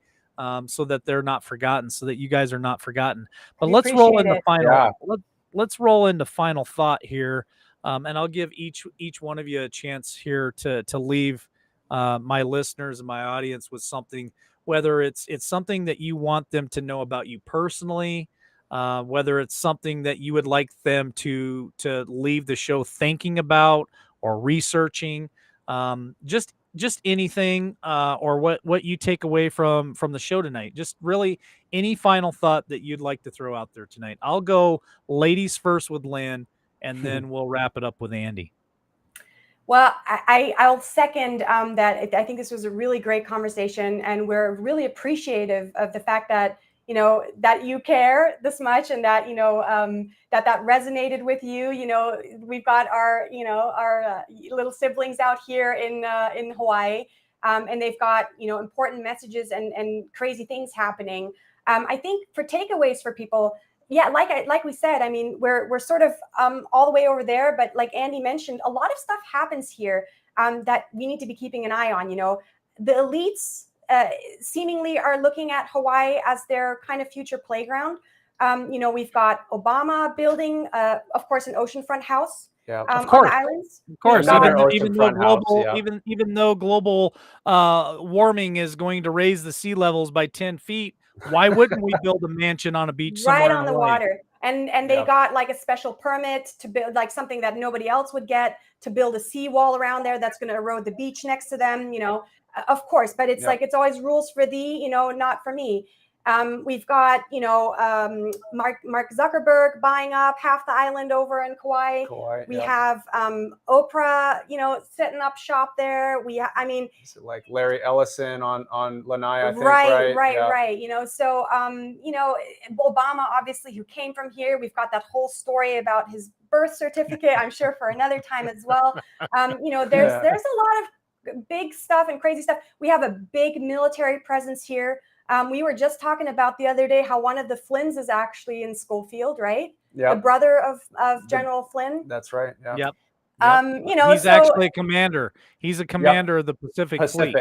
so that they're not forgotten, so that you guys are not forgotten. But let's roll into final. Let's roll into final thought here. And I'll give each one of you a chance here to leave my listeners and my audience with something, whether it's something that you want them to know about you personally, whether it's something that you would like them to leave the show thinking about or researching, just anything, or what you take away from the show tonight. Just really any final thought that you'd like to throw out there tonight. I'll go ladies first with Lynn, and then we'll wrap it up with Andy. Well, I'll second that. I think this was a really great conversation, and we're really appreciative of the fact that that you care this much, and that that resonated with you. We've got our our little siblings out here in Hawaii, and they've got important messages and crazy things happening. I think for takeaways for people. Yeah, like we said, I mean, we're sort of all the way over there, but like Andy mentioned, a lot of stuff happens here that we need to be keeping an eye on. The elites seemingly are looking at Hawaii as their kind of future playground, We've got Obama building, of course, an oceanfront house. Yeah, Of On the course. islands. Of course, got- another even though oceanfront house. global, Yeah, even though global warming is going to raise the sea levels by 10 feet, why wouldn't we build a mansion on a beach Right somewhere in on the Hawaii? water. And they Yeah. got like a special permit to build like something that nobody else would get, to build a seawall around there that's going to erode the beach next to them, of course, but it's Yeah. like, it's always rules for thee, not for me. We've got, Mark Zuckerberg buying up half the island over in Kauai. We yeah. have Oprah, setting up shop there. So like Larry Ellison on Lanai, I think, right. Yeah. So Obama, obviously, who came from here. We've got that whole story about his birth certificate, I'm sure, for another time as well. There's a lot of big stuff and crazy stuff. We have a big military presence here. We were just talking about the other day how one of the Flynns is actually in Schofield, right? Yeah. The brother of General Flynn. That's right. Yeah. Yep. He's so actually a commander. He's a commander of the Pacific Fleet.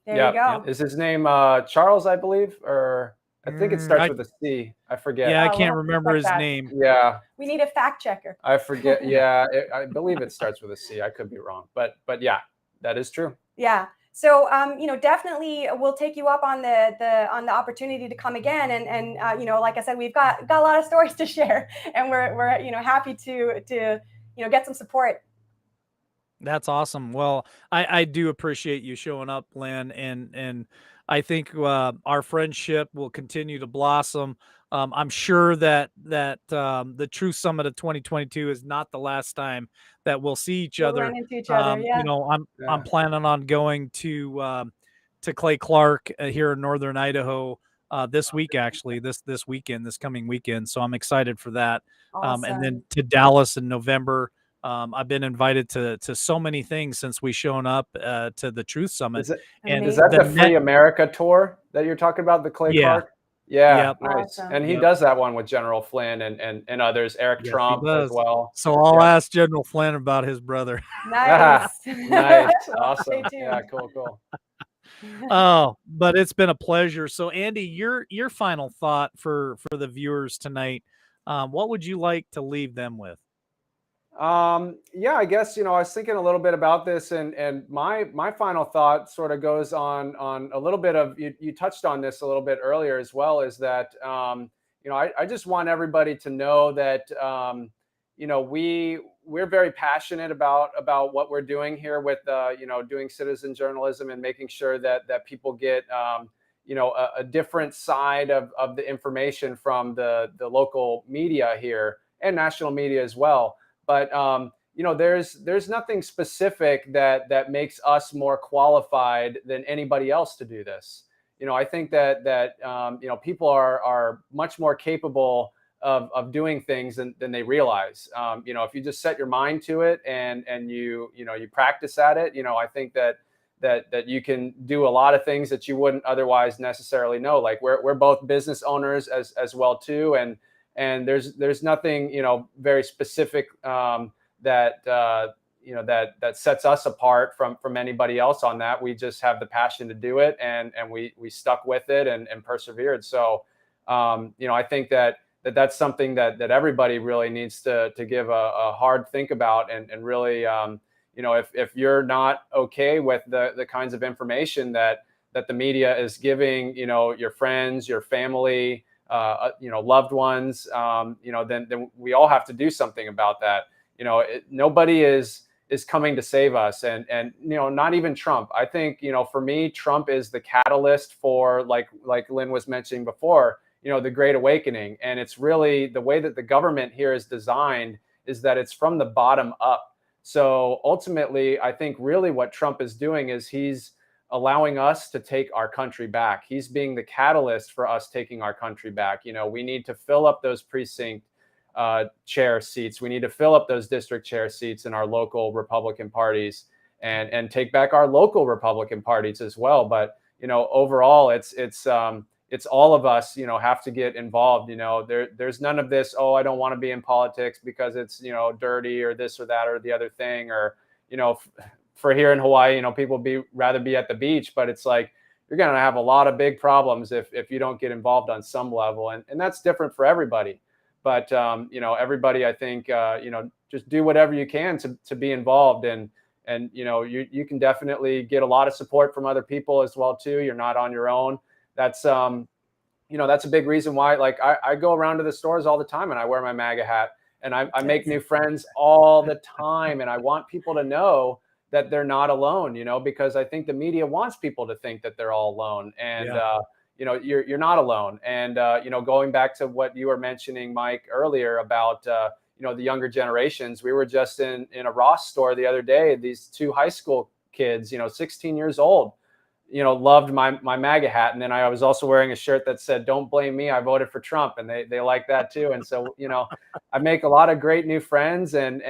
there you go. Is his name Charles, I believe, or I think it starts with a C. I forget. Yeah, I we'll can't have to remember check his that. name. Yeah, We need a fact checker. I forget. Yeah, I believe it starts with a C. I could be wrong, but yeah, that is true. Yeah. So, definitely we'll take you up on the opportunity to come again. And like I said, we've got a lot of stories to share, and we're happy to get some support. That's awesome. Well, I do appreciate you showing up, Lynn, and I think our friendship will continue to blossom. I'm sure that the Truth Summit of 2022 is not the last time that we'll see each We'll other. run into each other. Yeah. I'm planning on going to Clay Clark here in Northern Idaho this week, actually, this coming weekend. So I'm excited for that. Awesome. And then to Dallas in November. I've been invited to so many things since we shown up to the Truth Summit. Is that the Free America tour that you're talking about, the Clay Clark? Yeah, yep. Nice. Awesome. And he does that one with General Flynn and others, Eric Trump as well. So I'll ask General Flynn about his brother. Nice. Nice. Awesome. Yeah, cool. Oh, but it's been a pleasure. So Andy, your final thought for the viewers tonight, what would you like to leave them with? Yeah, I guess, I was thinking a little bit about this, and my final thought sort of goes on a little bit of, you touched on this a little bit earlier as well, is that, I just want everybody to know that, we're very passionate about what we're doing here with, doing citizen journalism and making sure that people get, a different side of the information from the local media here and national media as well. But there's nothing specific that makes us more qualified than anybody else to do this. I think that people are much more capable of doing things than they realize. If you just set your mind to it and you practice at it, I think that you can do a lot of things that you wouldn't otherwise necessarily know. Like we're both business owners as well too, and there's nothing very specific that sets us apart from anybody else on that. We just have the passion to do it, and we stuck with it and persevered. So I think that's something that everybody really needs to give a hard think about, and really if you're not okay with the kinds of information that the media is giving your friends, your family, loved ones, then we all have to do something about that. Nobody is coming to save us, and not even Trump. I think for me, Trump is the catalyst for, like Lynn was mentioning before, the Great Awakening. And it's really the way that the government here is designed is that it's from the bottom up. So ultimately, I think really what Trump is doing is he's allowing us to take our country back. He's being the catalyst for us taking our country back. We need to fill up those precinct chair seats. We need to fill up those district chair seats in our local Republican parties, and take back our local Republican parties as well. But overall, it's all of us have to get involved. There's none of this, oh, I don't want to be in politics because it's dirty or this or that or the other thing, or for here in Hawaii, people rather be at the beach. But it's like, you're going to have a lot of big problems if you don't get involved on some level. And that's different for everybody. But, everybody, I think, just do whatever you can to be involved. And you can definitely get a lot of support from other people as well, too. You're not on your own. That's, that's a big reason why, like, I go around to the stores all the time and I wear my MAGA hat, and I make new friends all the time. And I want people to know that they're not alone, because I think the media wants people to think that they're all alone. And, you're not alone. And, going back to what you were mentioning, Mike, earlier about, the younger generations, we were just in a Ross store the other day. These two high school kids, 16 years old, loved my MAGA hat. And then I was also wearing a shirt that said, "Don't blame me, I voted for Trump." And they like that too. And so, I make a lot of great new friends, and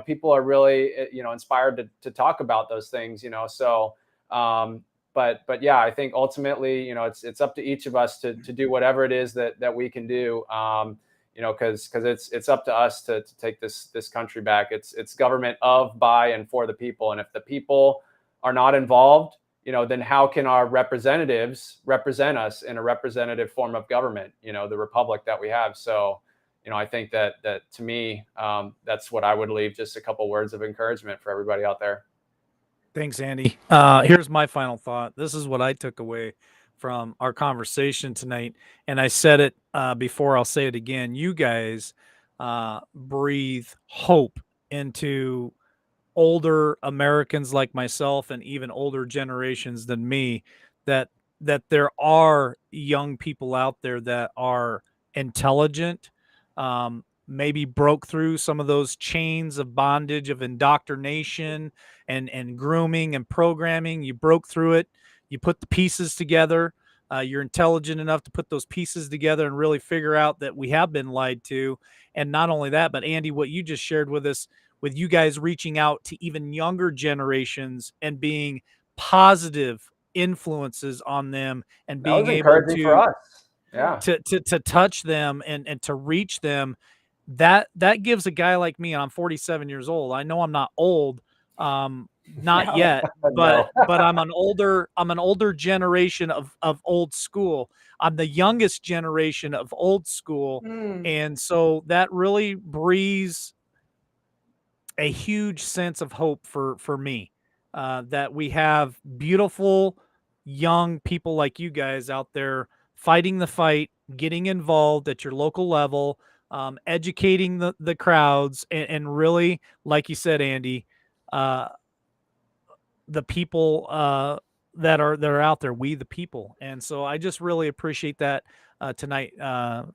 people are really, inspired to talk about those things, so, but yeah, I think ultimately, it's up to each of us to do whatever it is that we can do, because it's up to us to take this country back. It's government of, by, and for the people. And if the people are not involved, then how can our representatives represent us in a representative form of government, the republic that we have? So, I think that to me, that's what I would leave, just a couple words of encouragement for everybody out there. Thanks, Andy. Here's my final thought. This is what I took away from our conversation tonight. And I said it before, I'll say it again. You guys breathe hope into older Americans like myself, and even older generations than me, that there are young people out there that are intelligent, maybe broke through some of those chains of bondage of indoctrination and grooming and programming. You broke through it. You put the pieces together. You're intelligent enough to put those pieces together and really figure out that we have been lied to. And not only that, but Andy, what you just shared with us, with you guys reaching out to even younger generations and being positive influences on them, and being able to, for us. Yeah. to touch them and to reach them, that gives a guy like me, I'm 47 years old. I know I'm not old, not yet, but I'm an older generation of old school. I'm the youngest generation of old school. And so that really breathes a huge sense of hope for me, that we have beautiful young people like you guys out there fighting the fight, getting involved at your local level, educating the crowds, and really, like you said, Andy, the people that are out there, we the people. And so I just really appreciate that tonight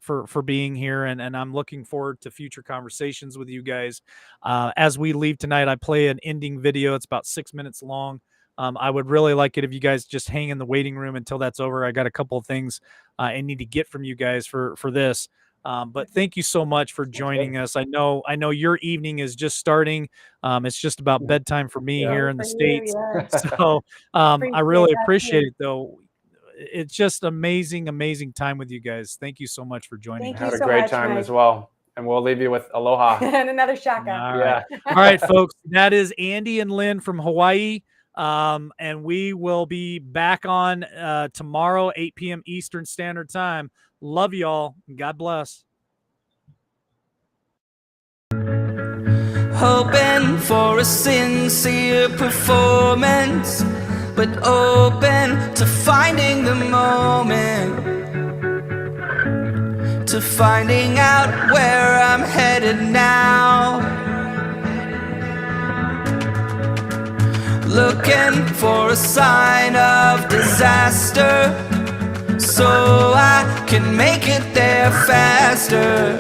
for being here, and I'm looking forward to future conversations with you guys. As we leave tonight, I play an ending video. It's about 6 minutes long. I would really like it if you guys just hang in the waiting room until that's over. I got a couple of things I need to get from you guys for this. But thank you so much for joining us. I know your evening is just starting. It's just about bedtime for me here in the States. So I really appreciate it, though. It's just amazing time with you guys. Thank you so much for joining. I had a great time as well. And we'll leave you with aloha. And another shaka. All right, folks. That is Andy and Lynn from Hawaii. And we will be back on tomorrow, 8 p.m. Eastern Standard Time. Love y'all. God bless. Hoping for a sincere performance, but open to finding the moment, to finding out where I'm headed now. Looking for a sign of disaster, so I can make it there faster.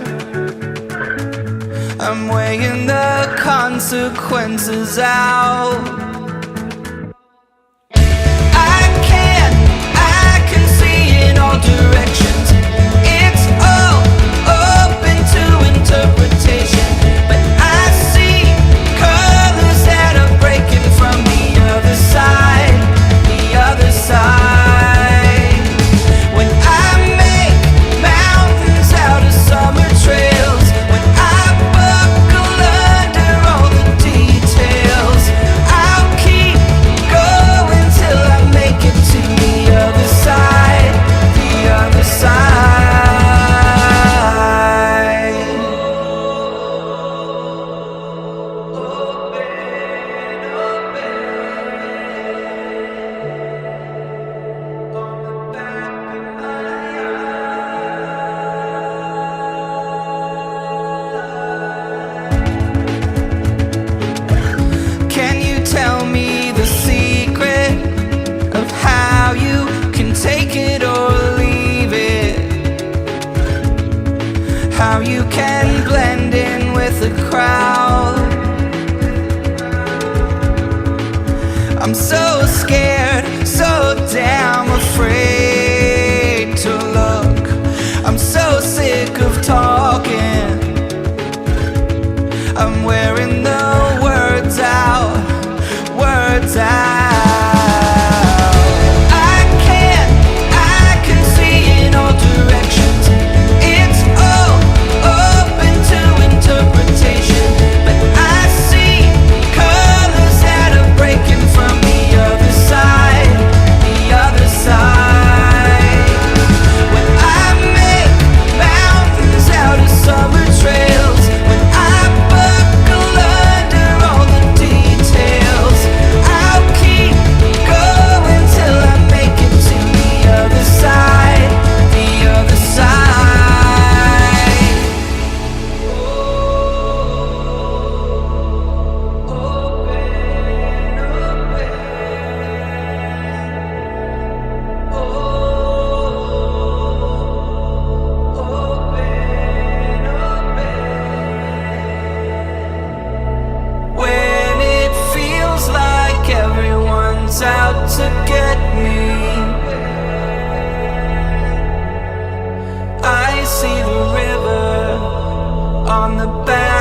I'm weighing the consequences out. I can see in all directions. It's all open to interpretation, but I see colors that are breaking from the other side, the other side. When I make mountains out of summer trails, when I buckle under all the details, I'll keep going till I make it to the other I'm so scared, so damn afraid to look. I'm so sick of talking. I'm wearing the words out, words out. I can see in all directions. It's all open to interpretation, but I see colors that are breaking from the other side, the other side. When I make mountains out of summer trails, when I buckle under all the details, I'll keep going till I make it to the other side, the other side. When it feels like everyone's out to get me, I see the river on the bank.